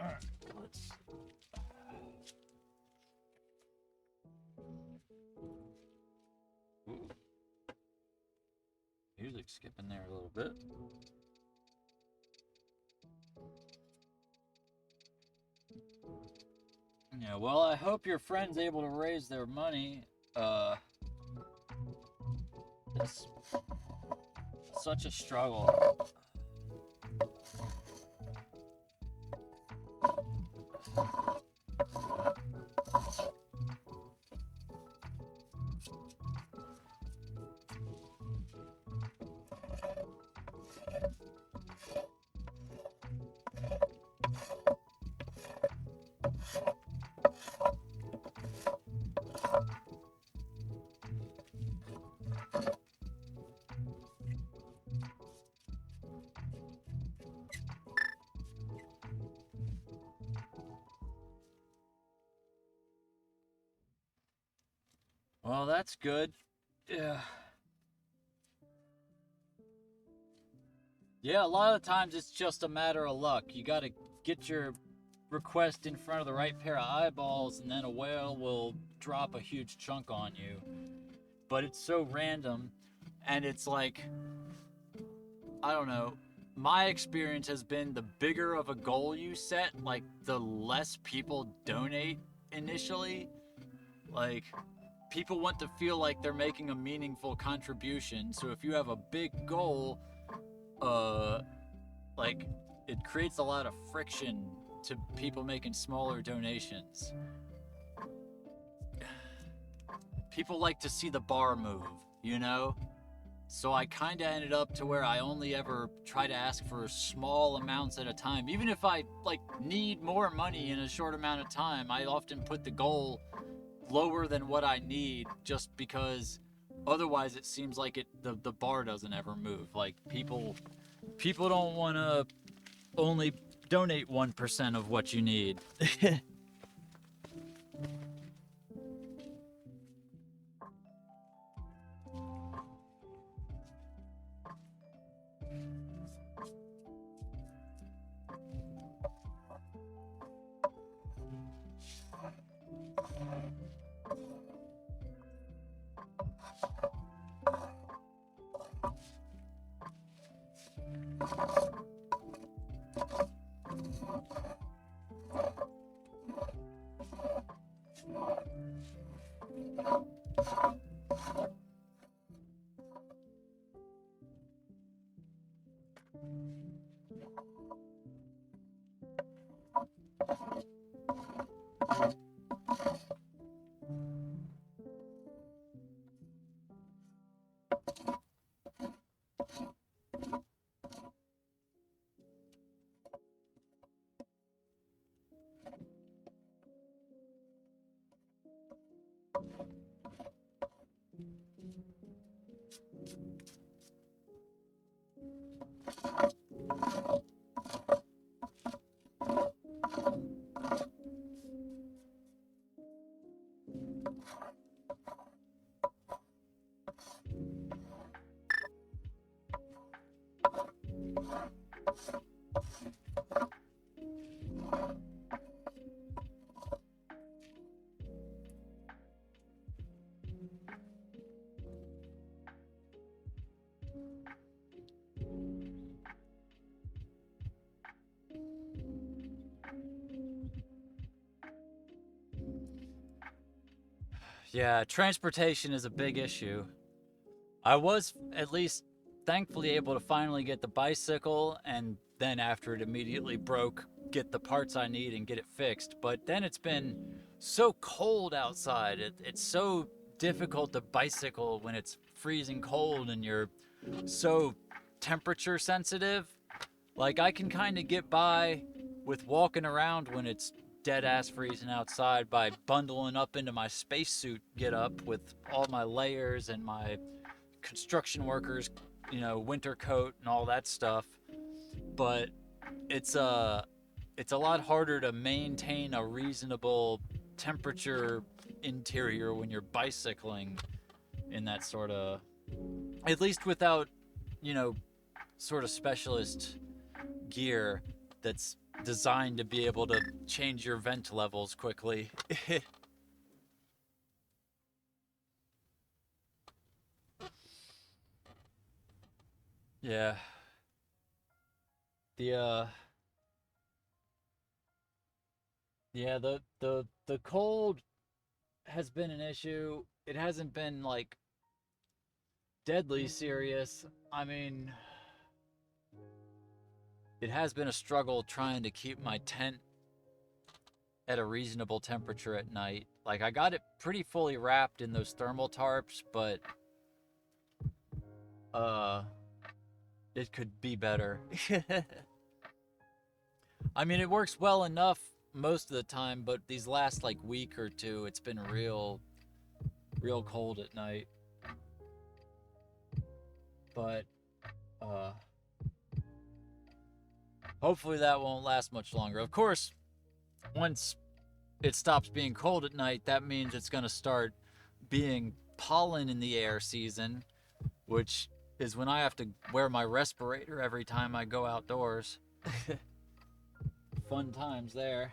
Alright, let's... Ooh. Music skipping there a little bit. Yeah, well, I hope your friend's able to raise their money. It's such a struggle. Well, that's good. Yeah. Yeah, a lot of times it's just a matter of luck. You gotta get your request in front of the right pair of eyeballs, and then a whale will drop a huge chunk on you. But it's so random, and it's like, I don't know. My experience has been the bigger of a goal you set, like the less people donate initially. Like, people want to feel like they're making a meaningful contribution. So if you have a big goal, like, it creates a lot of friction to people making smaller donations. People like to see the bar move, you know? So I kind of ended up to where I only ever try to ask for small amounts at a time. Even if I, like, need more money in a short amount of time, I often put the goal lower than what I need, just because otherwise it seems like the bar doesn't ever move. Like, people don't want to only donate 1% of what you need. Yeah, transportation is a big issue. I was at least thankfully able to finally get the bicycle, and then after it immediately broke, get the parts I need and get it fixed. But then it's been so cold outside. It's so difficult to bicycle when it's freezing cold and you're so temperature sensitive. Like, I can kind of get by with walking around when it's dead ass freezing outside by bundling up into my spacesuit get up with all my layers and my construction workers, winter coat and all that stuff. But it's a lot harder to maintain a reasonable temperature interior when you're bicycling in that sort of, at least without, sort of specialist gear that's designed to be able to change your vent levels quickly. Yeah. The yeah, the cold has been an issue. It hasn't been like deadly serious. I mean, it has been a struggle trying to keep my tent at a reasonable temperature at night. Like, I got it pretty fully wrapped in those thermal tarps, but it could be better. I mean, it works well enough most of the time, but these last like week or two, it's been real cold at night. But hopefully that won't last much longer. Of course, once it stops being cold at night, that means it's going to start being pollen in the air season, which is when I have to wear my respirator every time I go outdoors. Fun times there.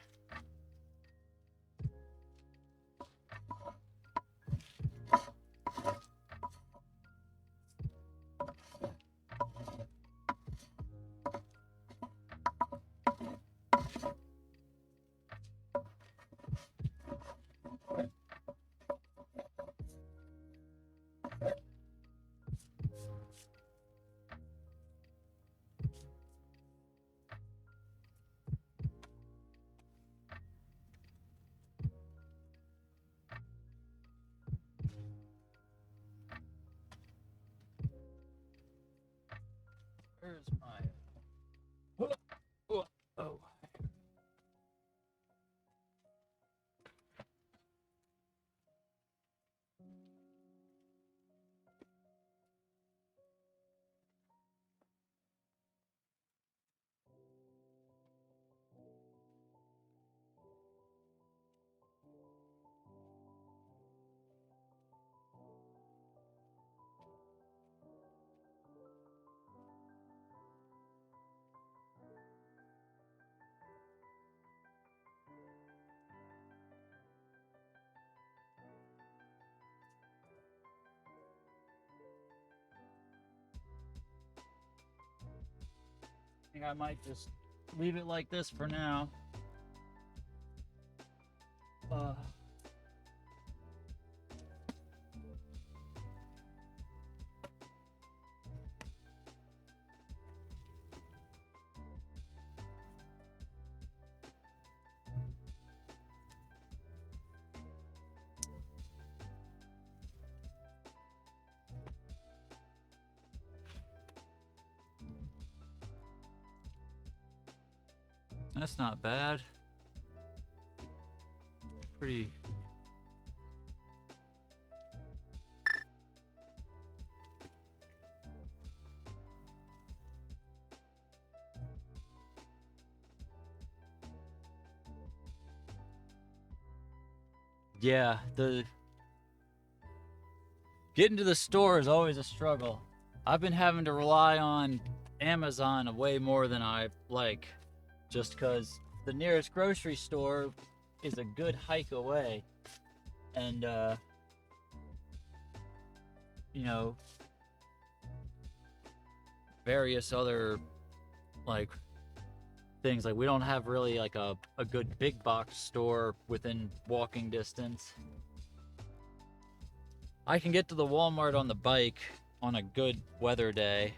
Where's my... Oh. I think I might just leave it like this for now. That's not bad. Pretty... Yeah, getting to the store is always a struggle. I've been having to rely on Amazon way more than I like, just because the nearest grocery store is a good hike away. And, you know, various other, like, things. Like, we don't have really, like, a good big box store within walking distance. I can get to the Walmart on the bike on a good weather day.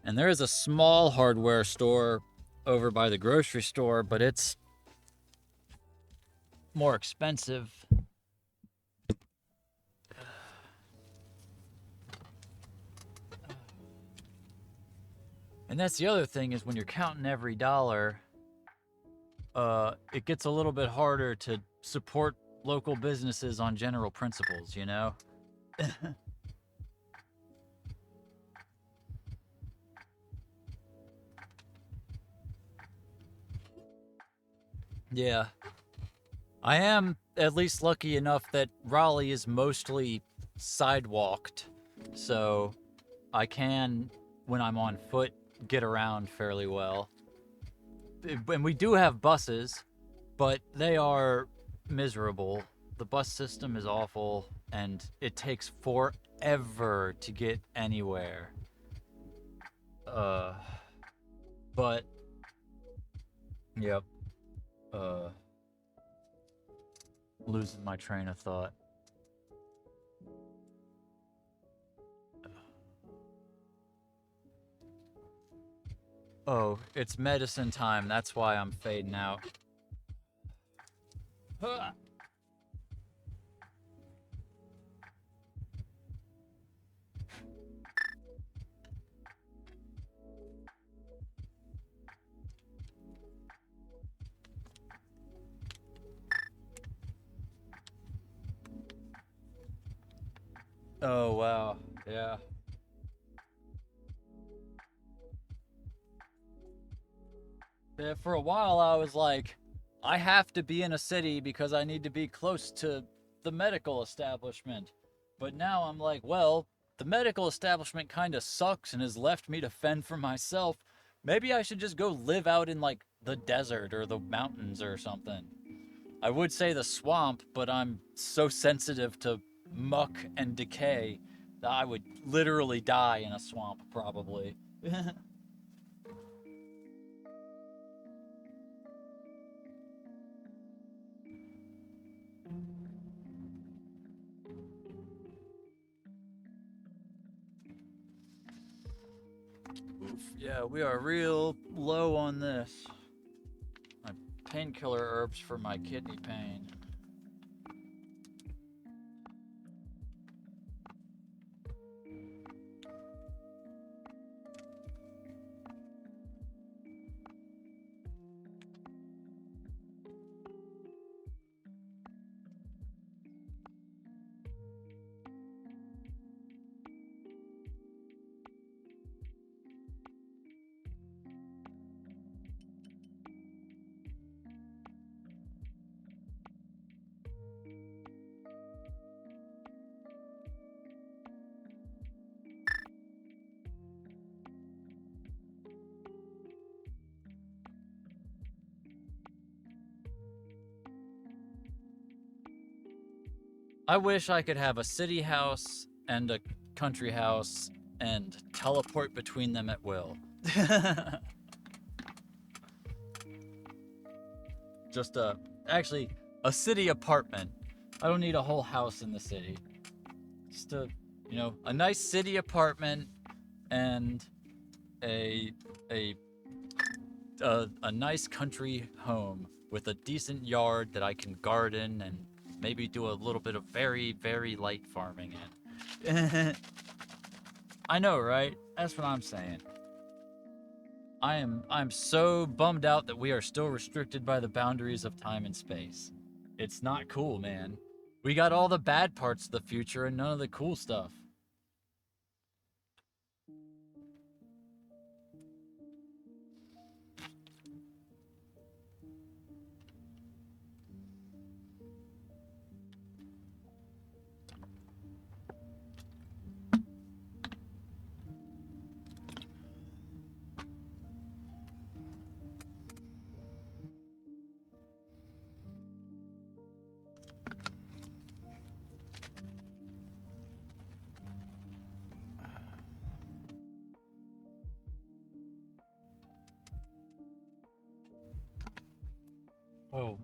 And there is a small hardware store over by the grocery store, but it's more expensive. And that's the other thing, is when you're counting every dollar, it gets a little bit harder to support local businesses on general principles, you know? Yeah. I am at least lucky enough that Raleigh is mostly sidewalked, so I can, when I'm on foot, get around fairly well. And we do have buses, but they are miserable. The bus system is awful, and it takes forever to get anywhere. But yep. Losing my train of thought. Oh, it's medicine time. That's why I'm fading out. Huh. Oh, wow. Yeah. Yeah, for a while, I was like, I have to be in a city because I need to be close to the medical establishment. But now I'm like, well, the medical establishment kind of sucks and has left me to fend for myself. Maybe I should just go live out in like the desert or the mountains or something. I would say the swamp, but I'm so sensitive to muck and decay that I would literally die in a swamp, probably. Oof, yeah, we are real low on this. My painkiller herbs for my kidney pain. I wish I could have a city house and a country house and teleport between them at will. Just actually, a city apartment. I don't need a whole house in the city. Just a nice city apartment and a a a nice country home with a decent yard that I can garden and maybe do a little bit of very, very light farming in. I know, right? That's what I'm saying. I'm so bummed out that we are still restricted by the boundaries of time and space. It's not cool, man. We got all the bad parts of the future and none of the cool stuff. Oh.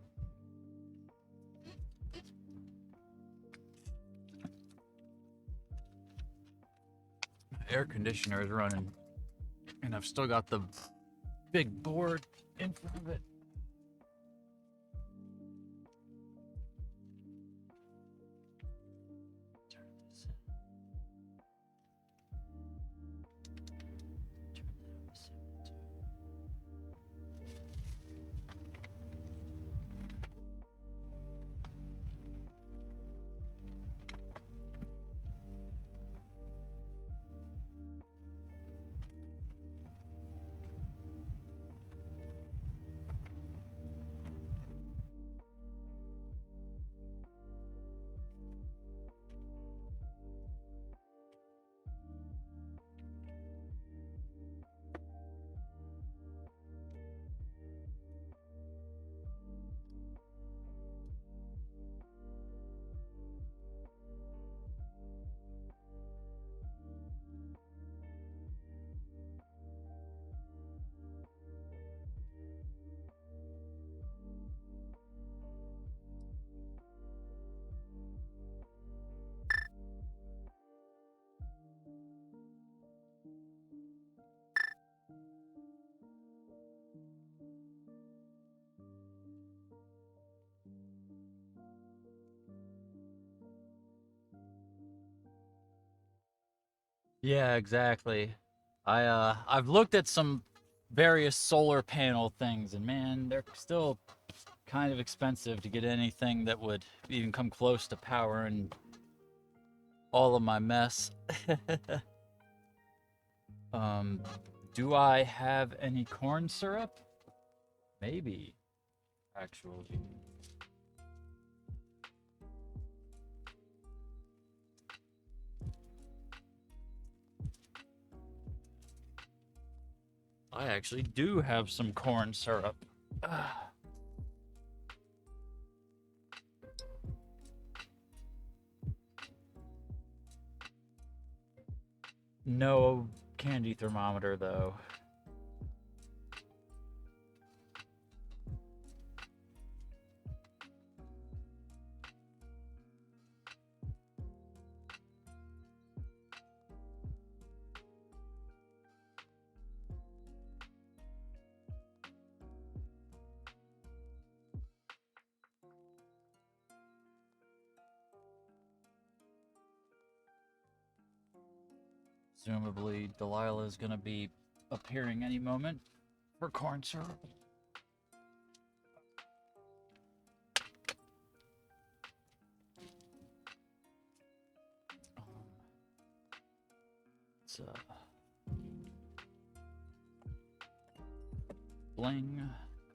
Air conditioner is running, and I've still got the big board in front of it. Turn this in. Turn that up to 72. Yeah, exactly. I've looked at some various solar panel things, and man, they're still kind of expensive to get anything that would even come close to powering all of my mess. um, do I have any corn syrup? Maybe, actually. I actually do have some corn syrup. No candy thermometer, though. Presumably, Delilah is going to be appearing any moment for corn syrup. It's bling,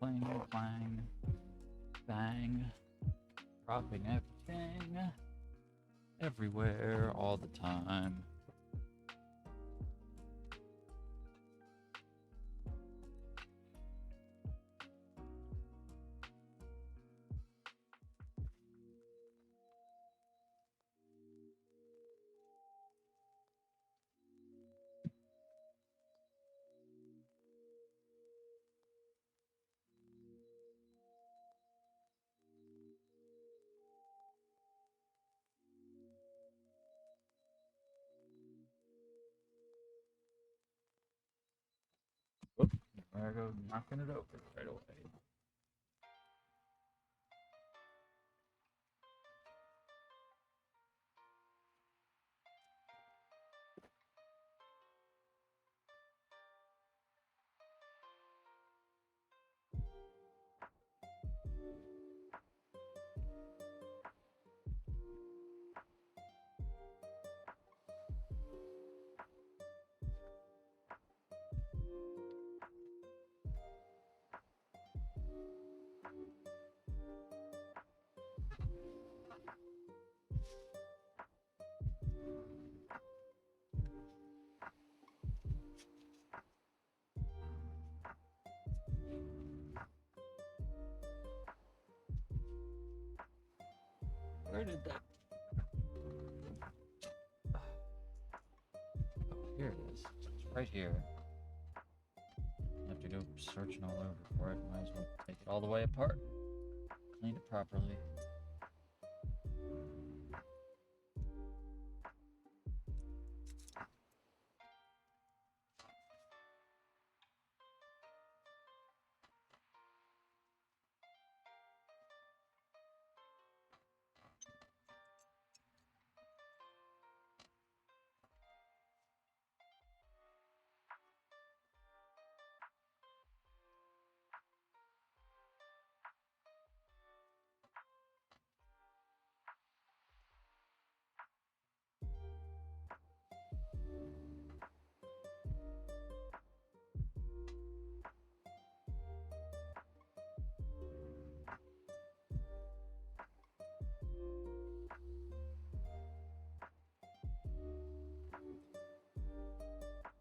cling, clang, bang, dropping everything, everywhere, all the time. Whoop, there I go, knocking it over right away. Where did that? Oh, here it is. It's right here. I have to go searching all over for it. Might as well take it all the way apart, clean it properly.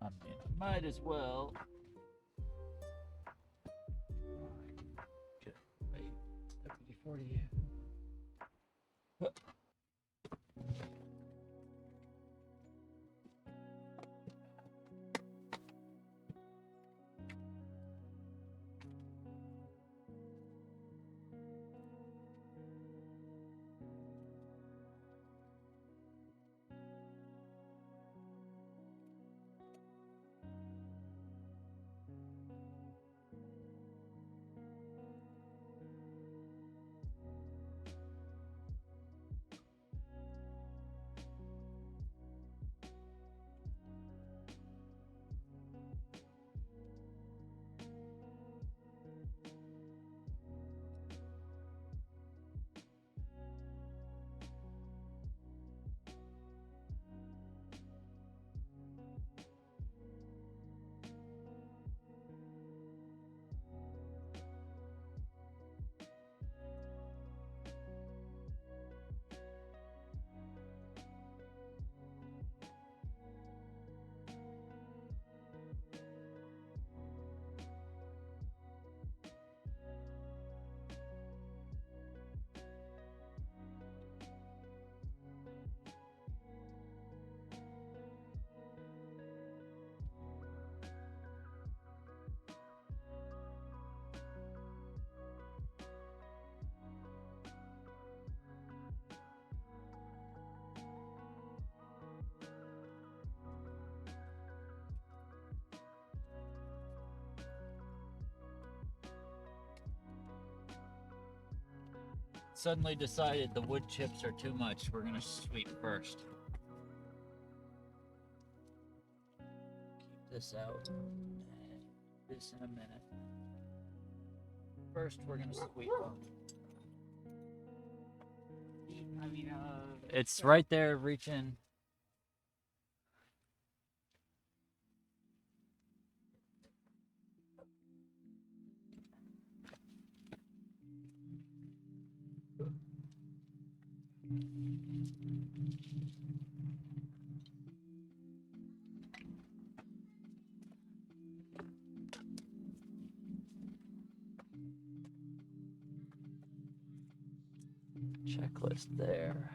I mean, I might as well. Get wait, WD-40. suddenly decided the wood chips are too much. We're gonna sweep first. Keep this out. This in a minute. First, we're gonna sweep them. I mean, It's right there, reaching. Checklist there.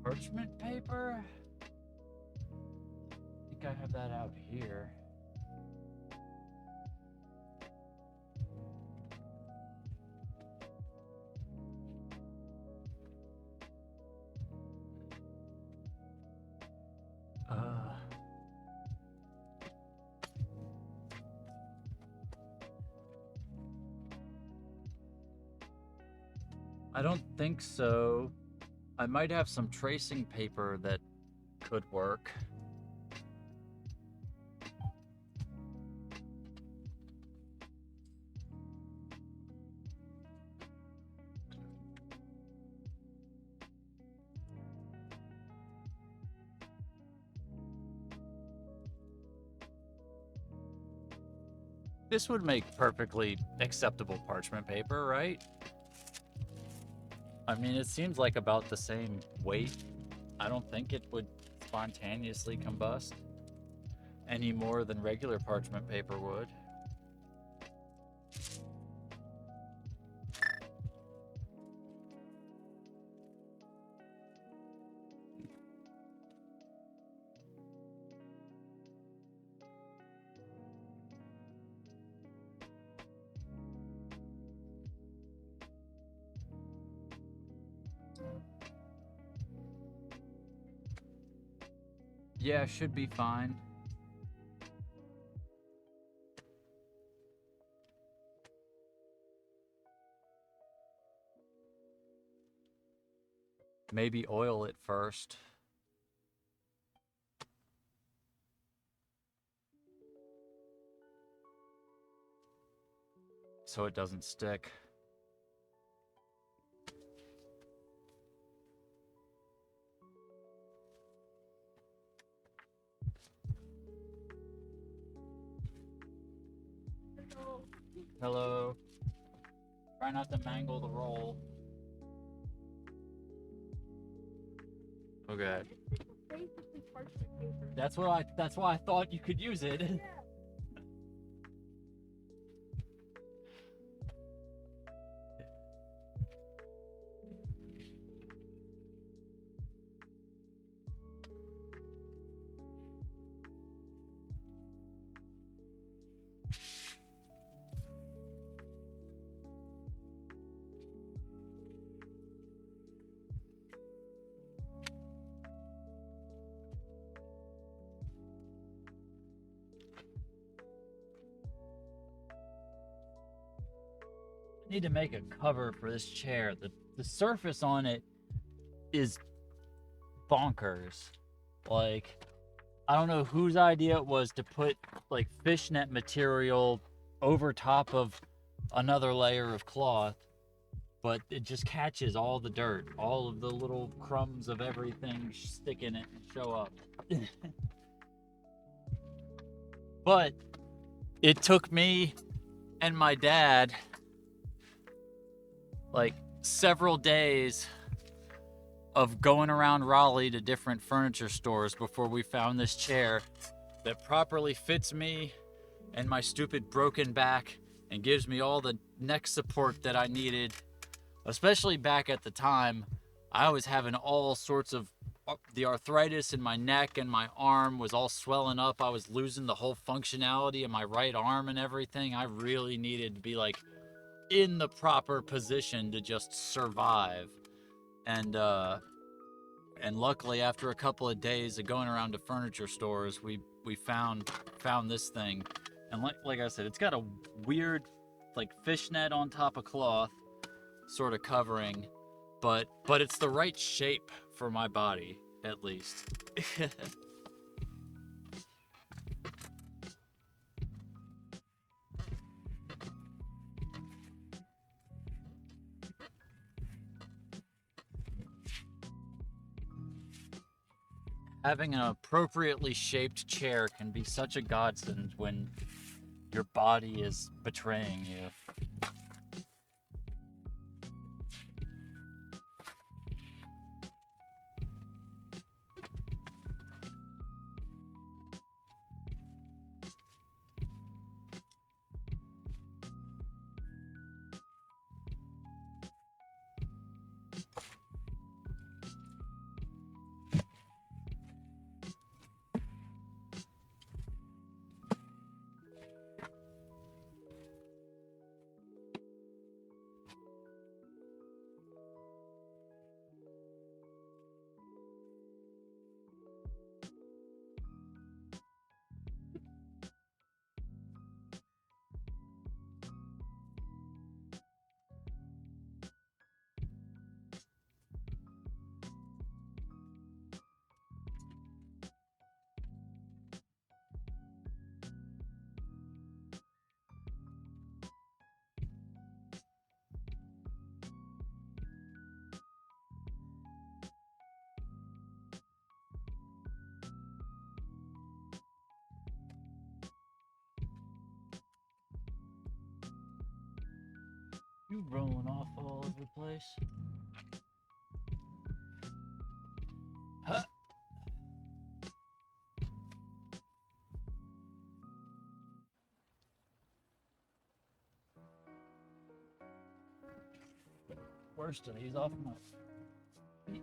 Parchment paper? I think I have that out here. I don't think so. I might have some tracing paper that could work. This would make perfectly acceptable parchment paper, right? I mean, it seems like about the same weight. I don't think it would spontaneously combust any more than regular parchment paper would. Yeah, should be fine. Maybe oil it first. So it doesn't stick. Hello. Try not to mangle the roll. Okay. Basically parchment paper. That's why I thought you could use it. Yeah. I need to make a cover for this chair. The surface on it is bonkers. Like, I don't know whose idea it was to put like fishnet material over top of another layer of cloth, but it just catches all the dirt, all of the little crumbs of everything stick in it and show up. But it took me and my dad like several days of going around Raleigh to different furniture stores before we found this chair that properly fits me and my stupid broken back and gives me all the neck support that I needed. Especially back at the time, I was having all sorts of the arthritis in my neck, and my arm was all swelling up. I was losing the whole functionality of my right arm and everything. I really needed to be like in the proper position to just survive. And luckily, after a couple of days of going around to furniture stores, we found this thing. And like I said, it's got a weird like fishnet on top of cloth sort of covering, but it's the right shape for my body, at least. Having an appropriately shaped chair can be such a godsend when your body is betraying you. You rolling off all over the place. Huh. Worst of these off my feet.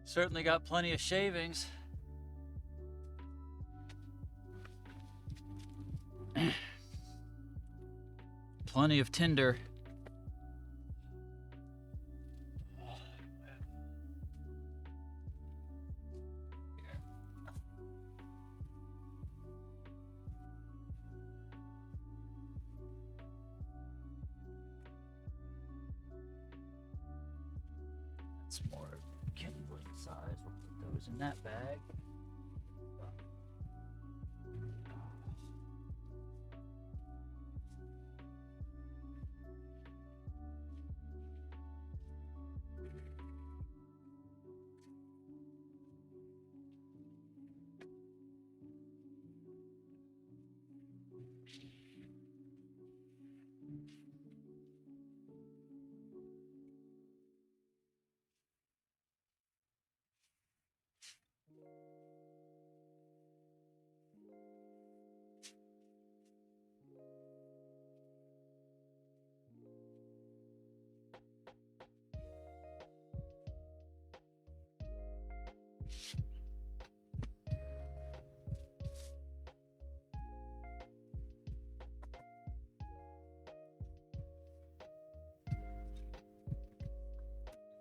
Certainly got plenty of shavings. Plenty of tinder. That's more kindling size. We'll put those in that bag.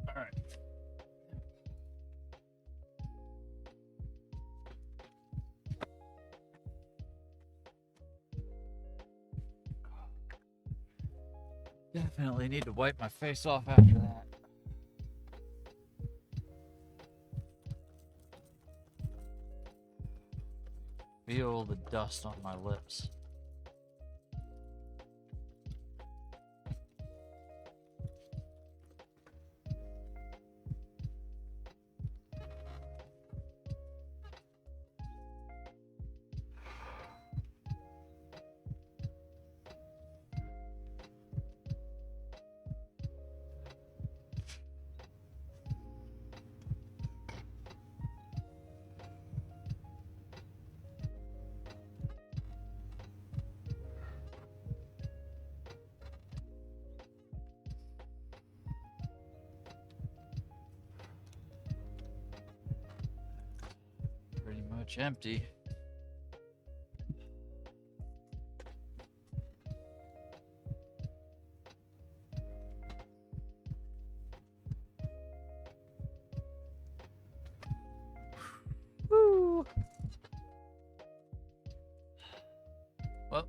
All right. Definitely need to wipe my face off after that. Feel the dust on my lips. Pretty much empty. Woo. Well,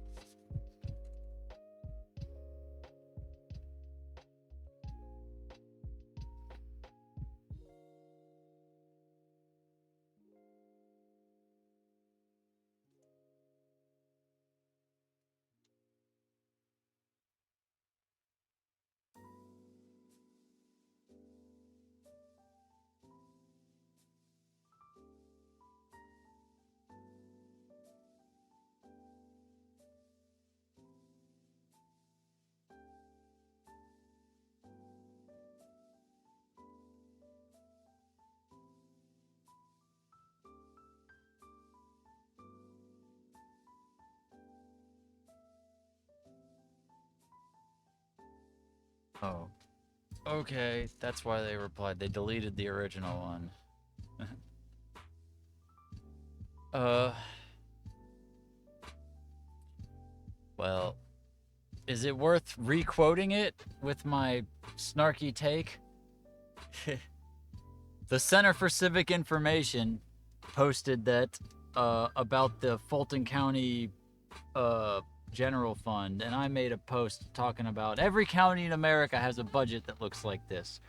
oh, okay. That's why they replied. They deleted the original one. Well, is it worth re-quoting it with my snarky take? The Center for Civic Information posted that about the Fulton County general fund, and I made a post talking about every county in America has a budget that looks like this.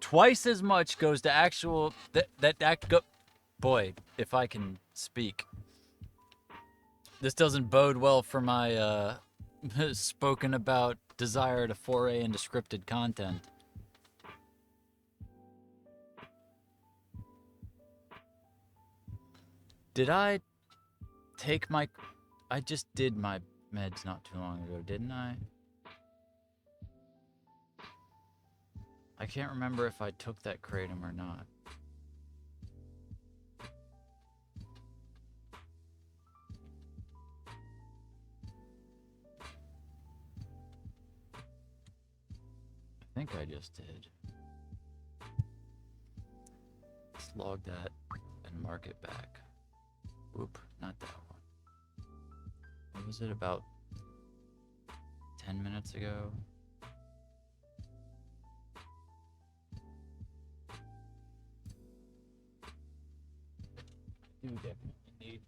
Twice as much goes to actual boy, if I can speak. This doesn't bode well for my spoken about desire to foray into scripted content. Did I take my... I just did my meds not too long ago, didn't I? I can't remember if I took that kratom or not. think I just did. Let's log that and mark it back. Whoop, not that one. What was it, about 10 minutes ago? I do definitely need.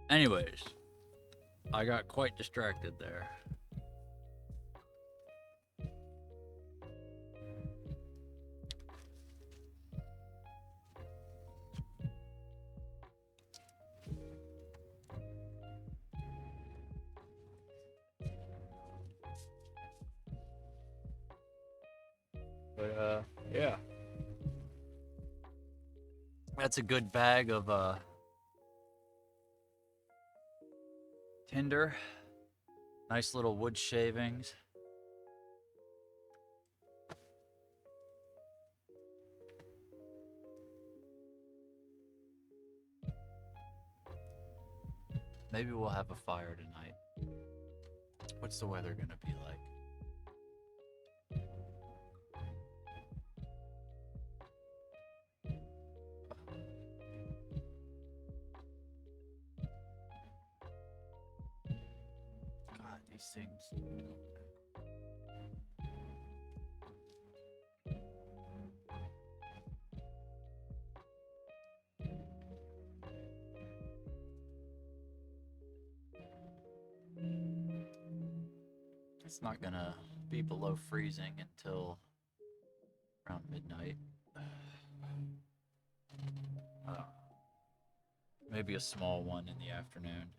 Anyways, I got quite distracted there. But yeah. That's a good bag of tinder. Nice little wood shavings. Maybe we'll have a fire tonight. What's the weather gonna be like? God, these things. It's not gonna be below freezing until around midnight. Maybe a small one in the afternoon.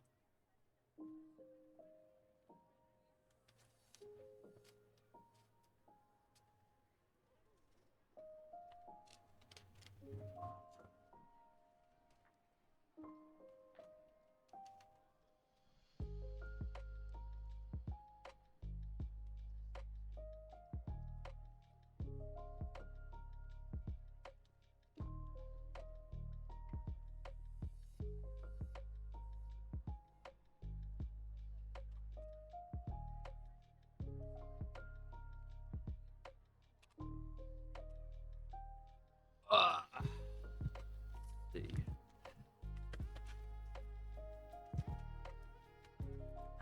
See.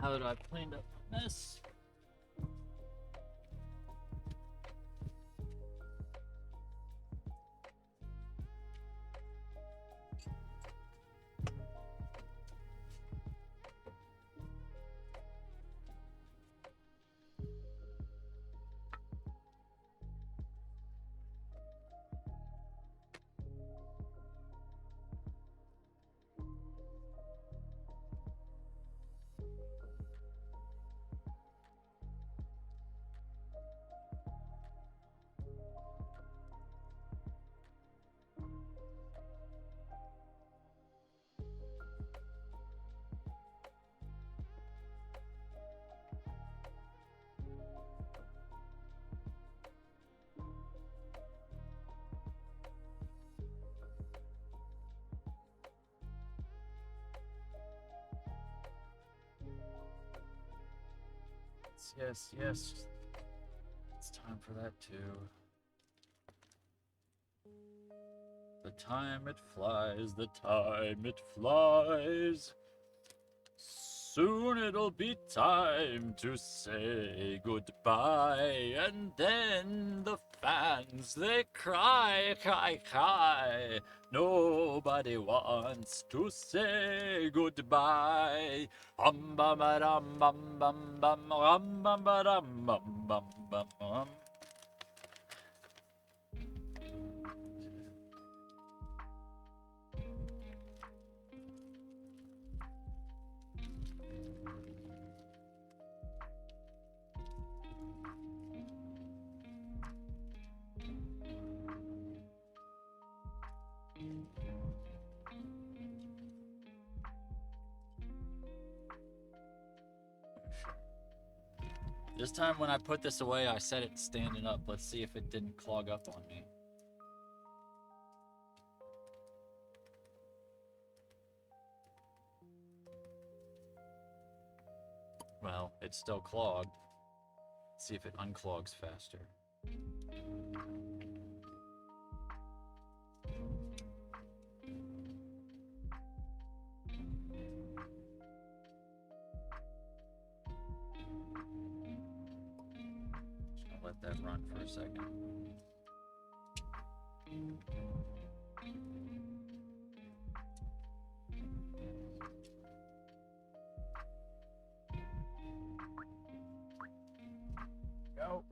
How did I clean up my mess? Yes, yes. It's time for that too. The time it flies, the time it flies. Soon it'll be time to say goodbye. And then the fans, they cry, cry, cry. Nobody wants to say goodbye. Bum bum bum bum bum bum bum bum bum bum bum bum. This time when I put this away, I set it standing up. Let's see if it didn't clog up on me. Well, it's still clogged. Let's see if it unclogs faster. Just gonna let that run for a second. Go.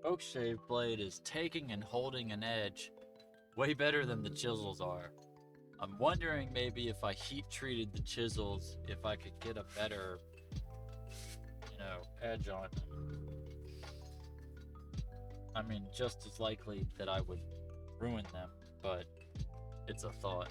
Spokeshave blade is taking and holding an edge way better than the chisels are. I'm wondering maybe if I heat treated the chisels, if I could get a better, edge on them. I mean, just as likely that I would ruin them, but it's a thought.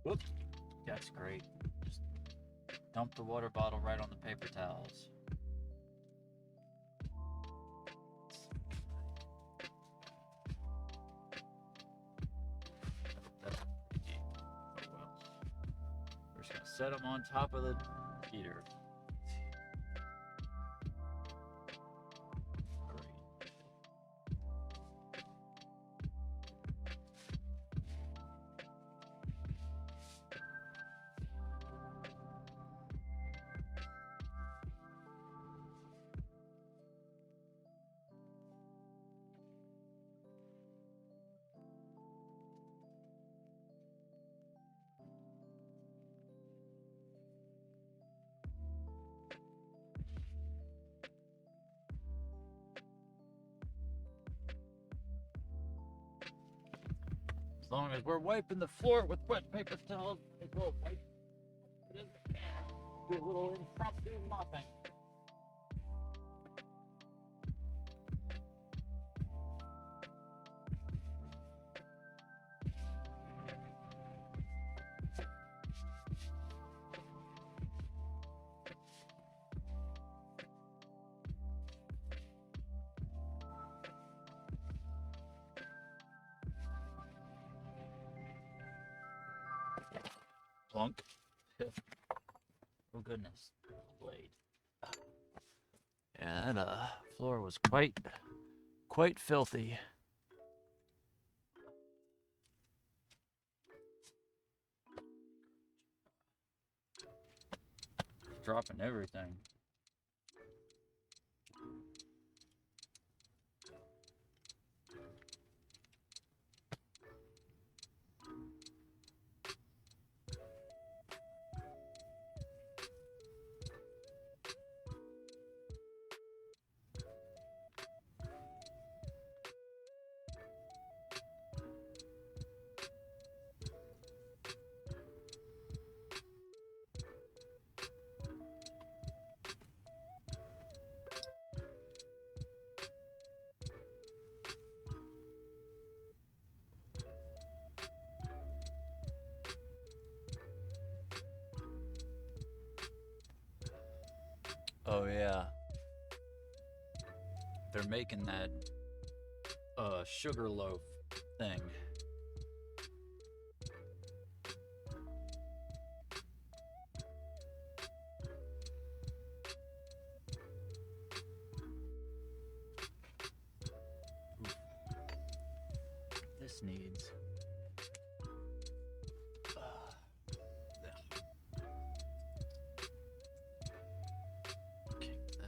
Whoop. That's great. Just dump the water bottle right on the paper towels. That's pretty deep. Oh well. We're just gonna set them on top of the heater. As long as we're wiping the floor with wet paper towels, we'll wipe it in the can. Do a little impromptu mopping. Plunk. Oh goodness, blade. Yeah, that floor was quite filthy. Dropping everything. Oh yeah. They're making that sugar loaf thing. This needs kick that.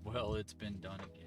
Well, it's been done again.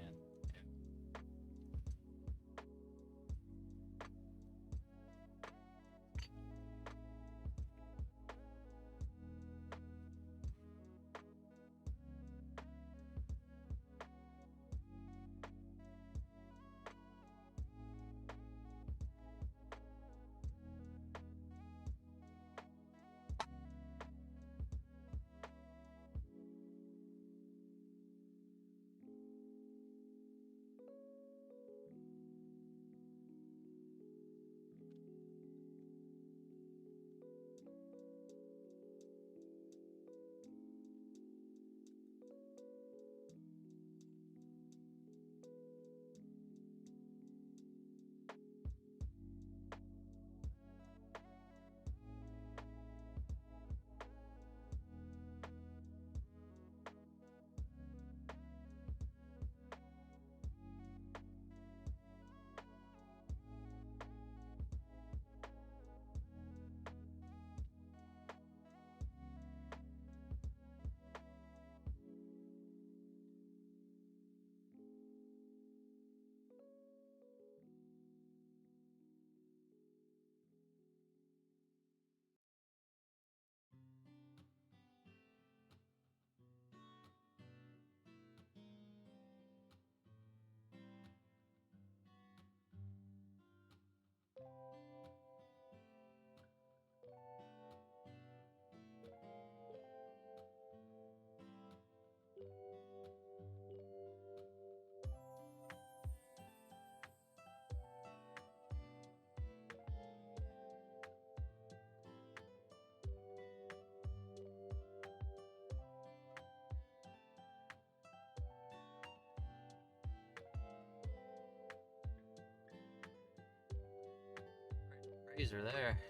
Razor there.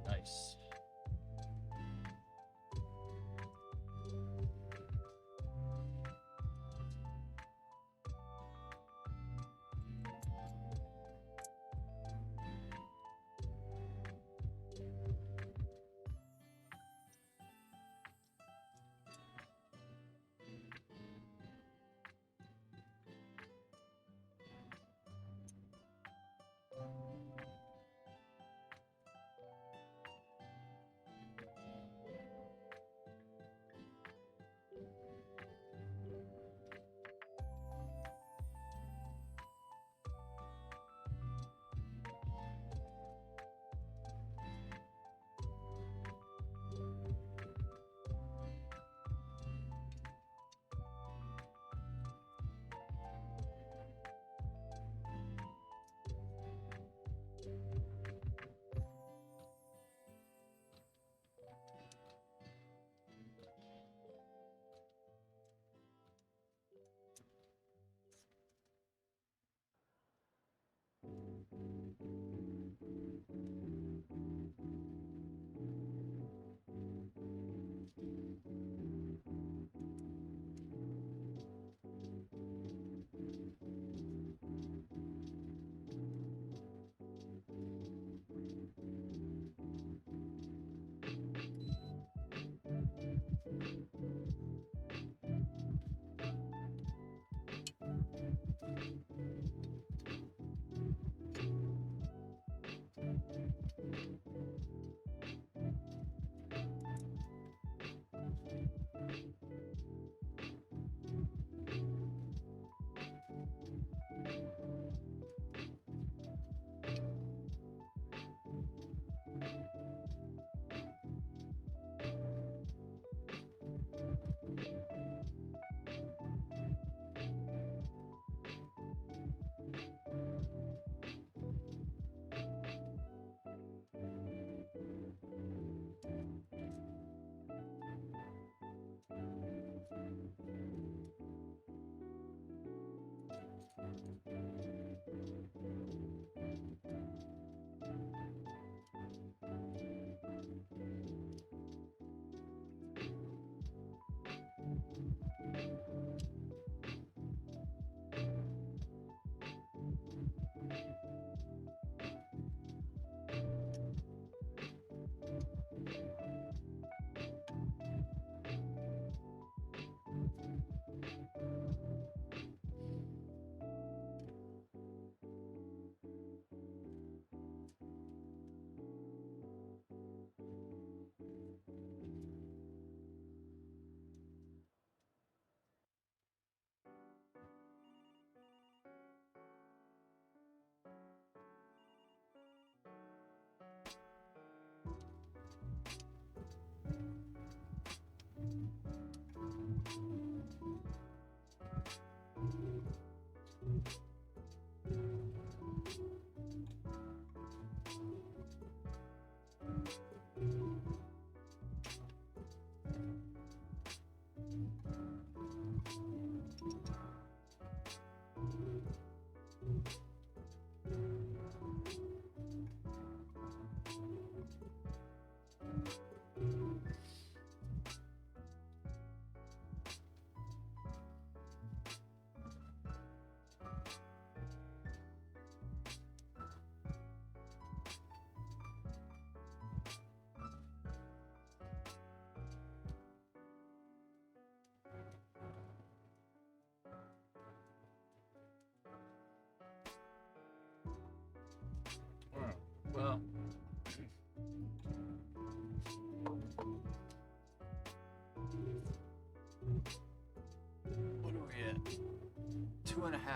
Nice.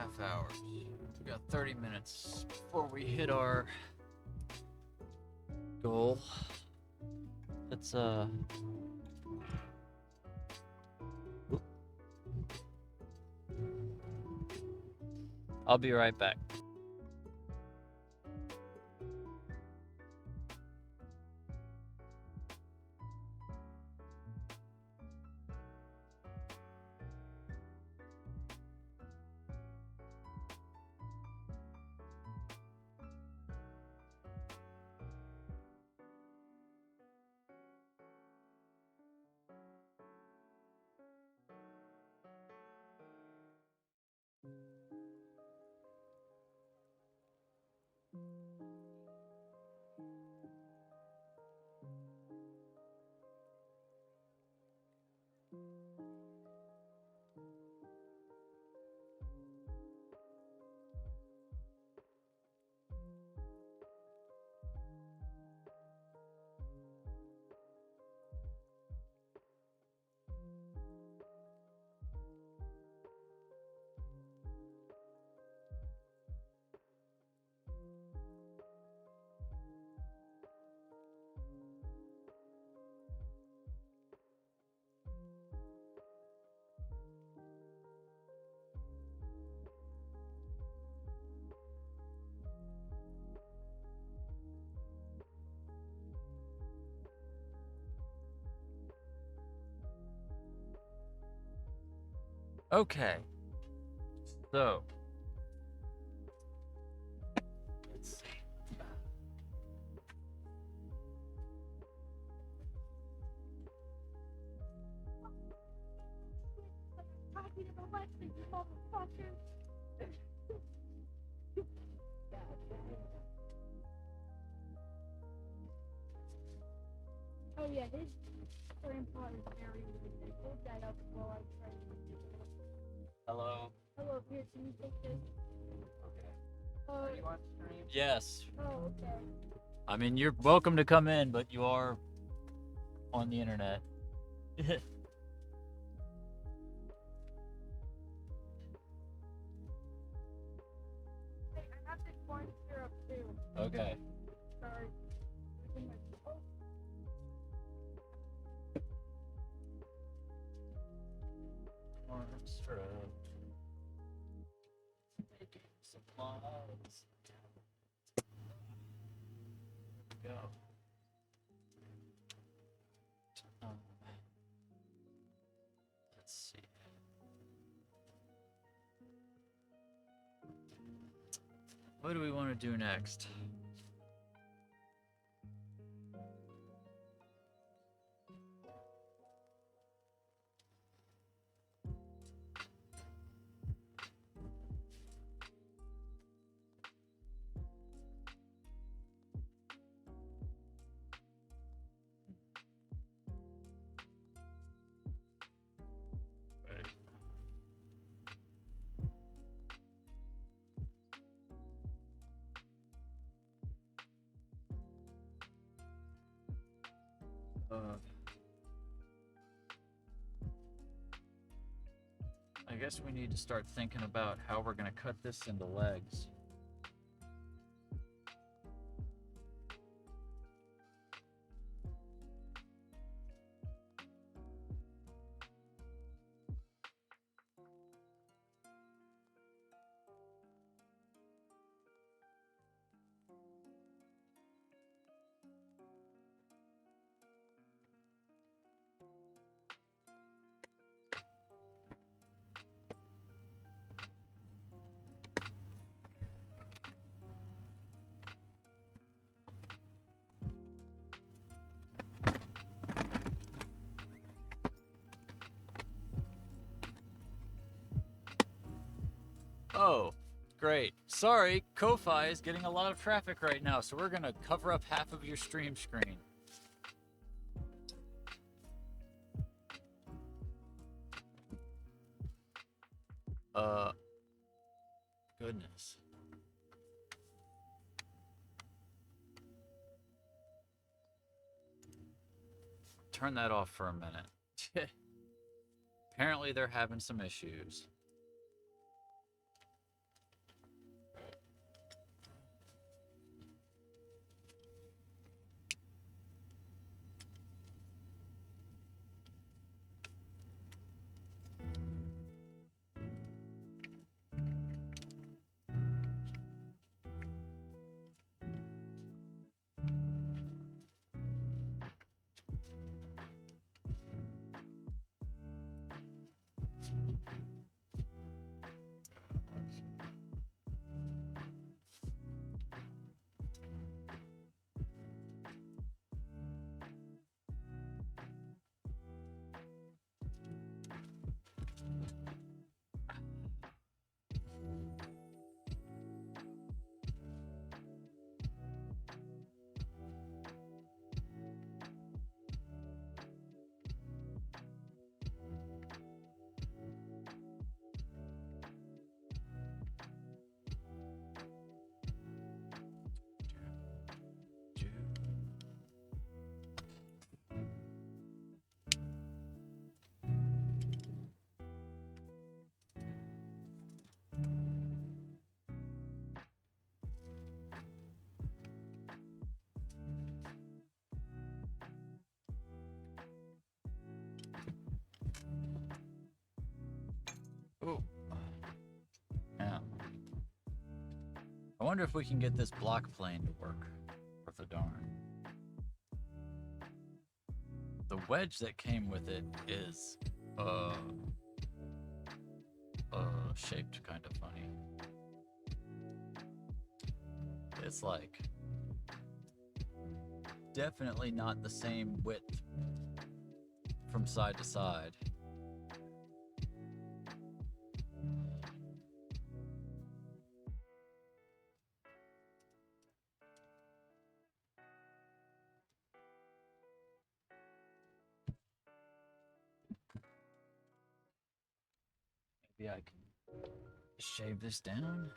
2.5 hours. We got 30 minutes before we hit our goal. Let's I'll be right back. Okay. So, let's see. Copy of the lesson, you motherfucker. Oh yeah, his grandpa is very weird. Hold that up while I try to. Hello. Hello, here, can you take this? Okay. Oh, You on stream? Yes. oh, okay. I mean, you're welcome to come in, but you are on the internet. Hey, I have this corn syrup too. Okay. Sorry. It's in my- oh, Armstrong. Making supplies. Go. Let's see. What do we want to do next? I guess we need to start thinking about how we're going to cut this into legs. Oh, great. Sorry, Ko-Fi is getting a lot of traffic right now, so we're gonna cover up half of your stream screen. Goodness. Turn that off for a minute. Apparently they're having some issues. Ooh. Yeah. I wonder if we can get this block plane to work worth a darn. The wedge that came with it is shaped kind of funny. It's like definitely not the same width from side to side. Maybe I can shave this down.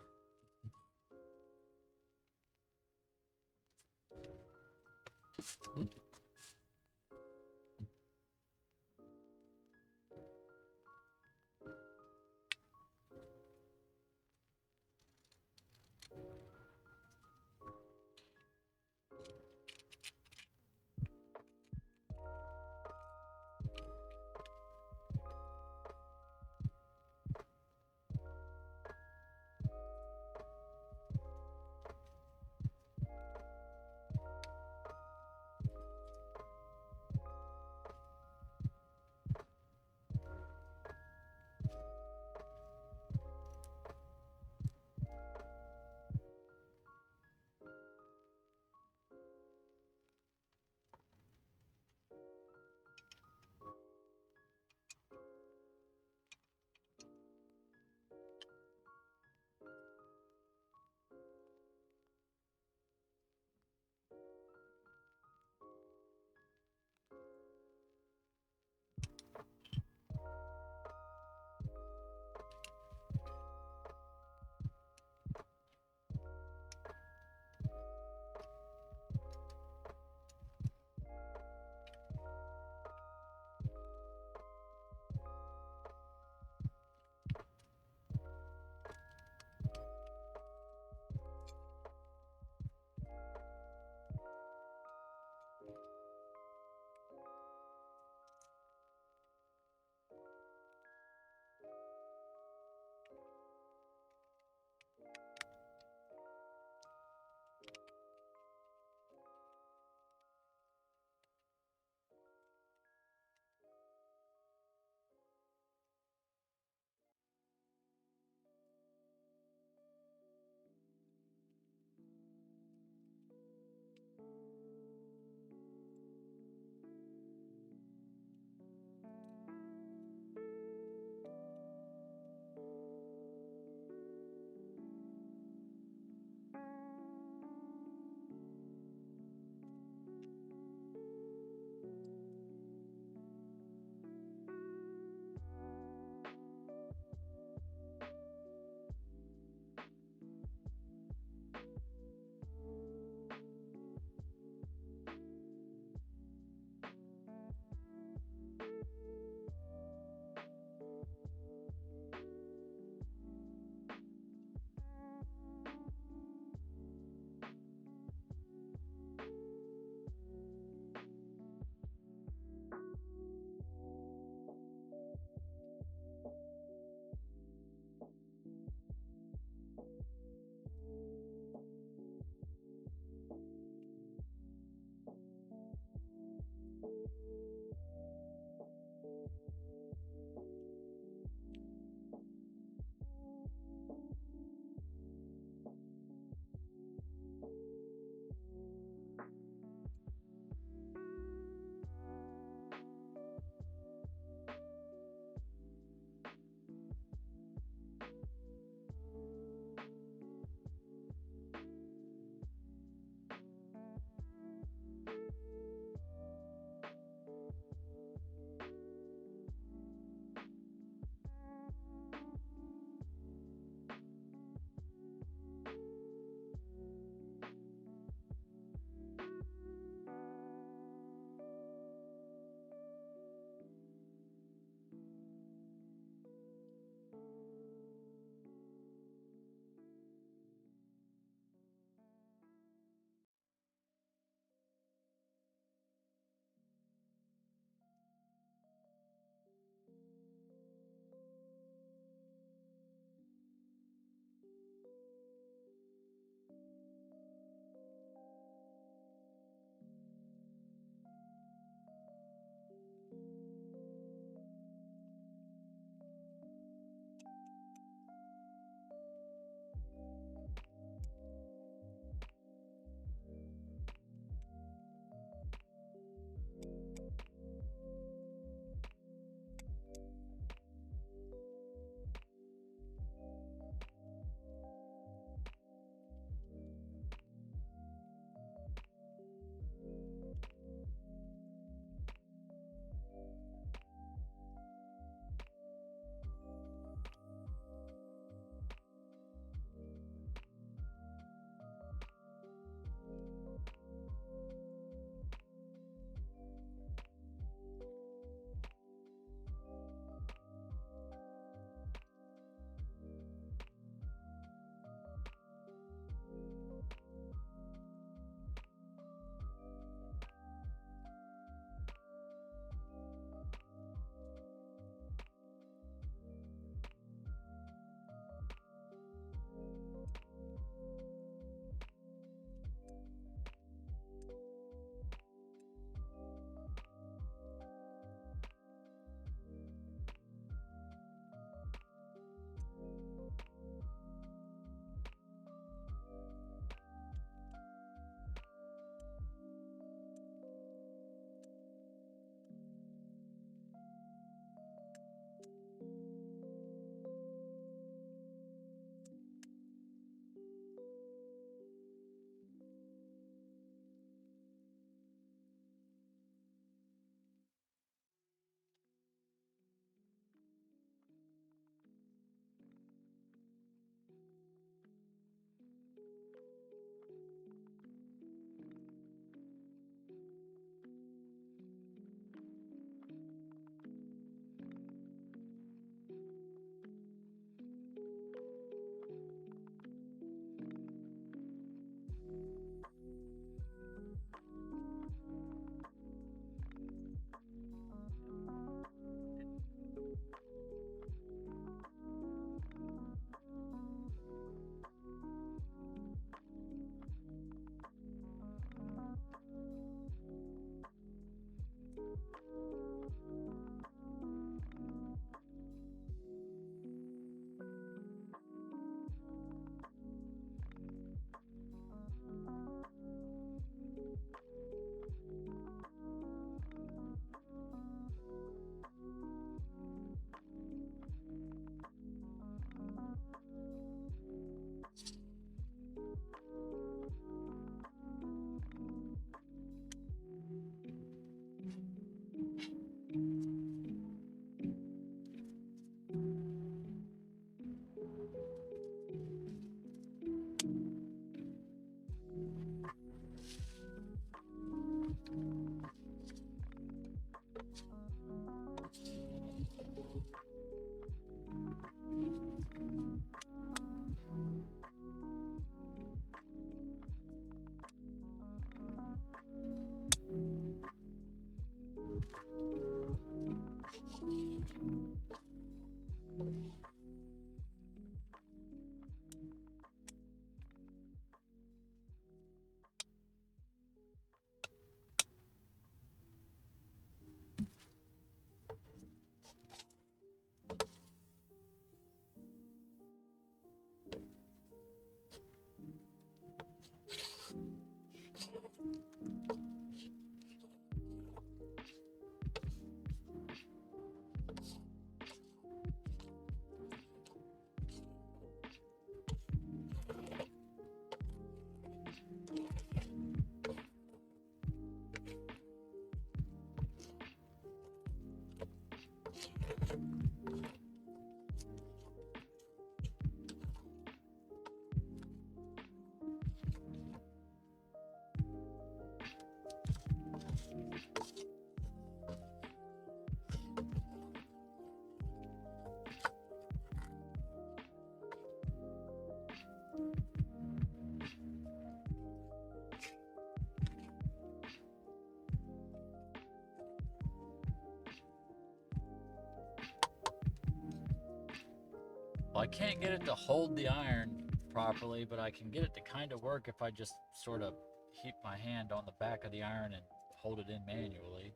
Well, I can't get it to hold the iron properly, but I can get it to kind of work if I just sort of keep my hand on the back of the iron and hold it in manually.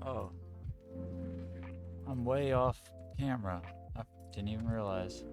Oh, I'm way off camera. I didn't even realize.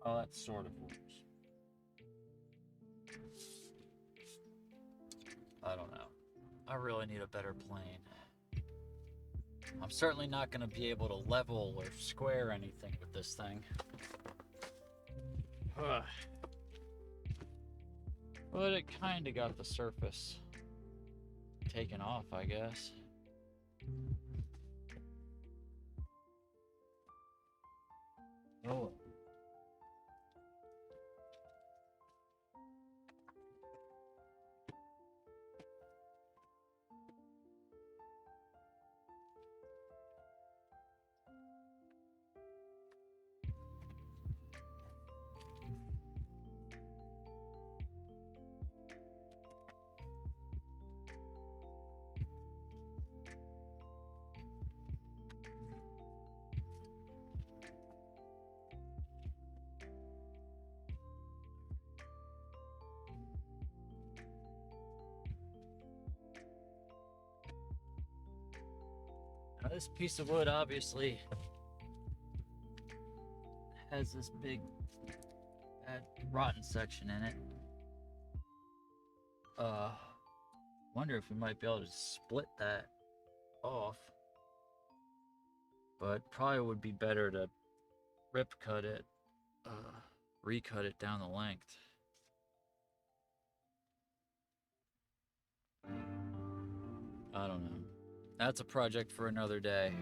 Oh, that sort of works. I don't know. I really need a better plane. I'm certainly not going to be able to level or square anything with this thing. But it kind of got the surface taken off, I guess. Oh. this piece of wood obviously has this big bad rotten section in it. Wonder if we might be able to split that off. But probably would be better to rip cut it, recut it down the length. I don't know. That's a project for another day.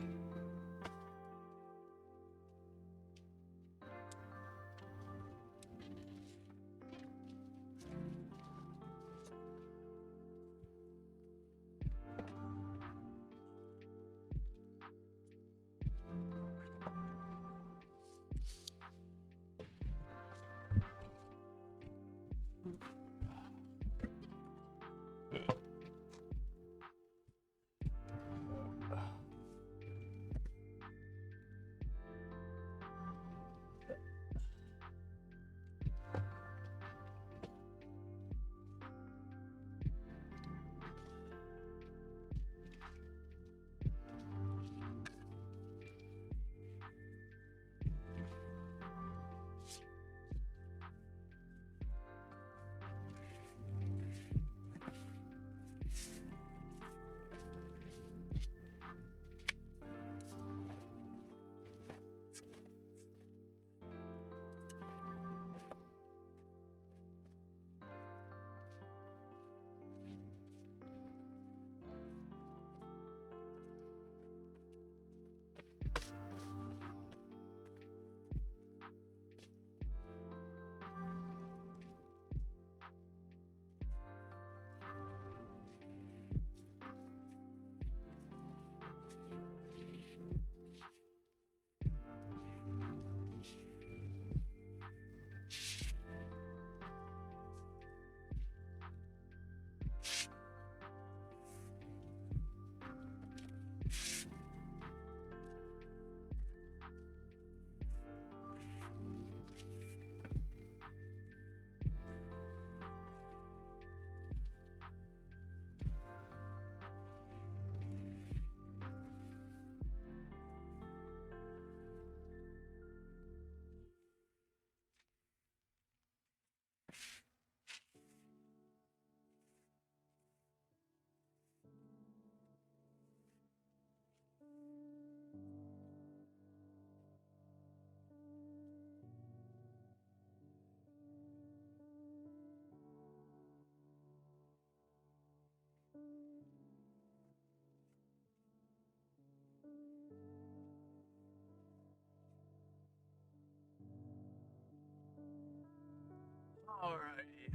Alrighty.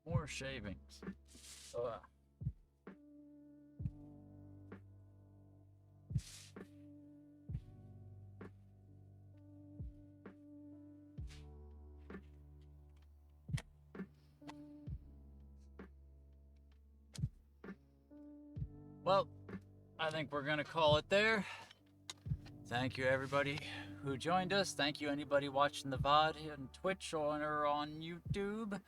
More shavings. Ugh. Well, I think we're gonna call it there. Thank you everybody who joined us. Thank you anybody watching the VOD on Twitch or on YouTube.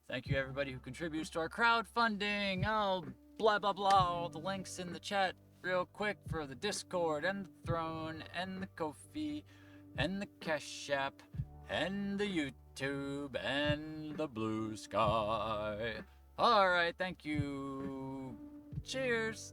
Thank you everybody who contributes to our crowdfunding. Oh, blah blah blah. All the links in the chat real quick for the Discord and the Throne and the Ko-fi and the Cash App and the YouTube and the Blue Sky. Alright, thank you. Cheers.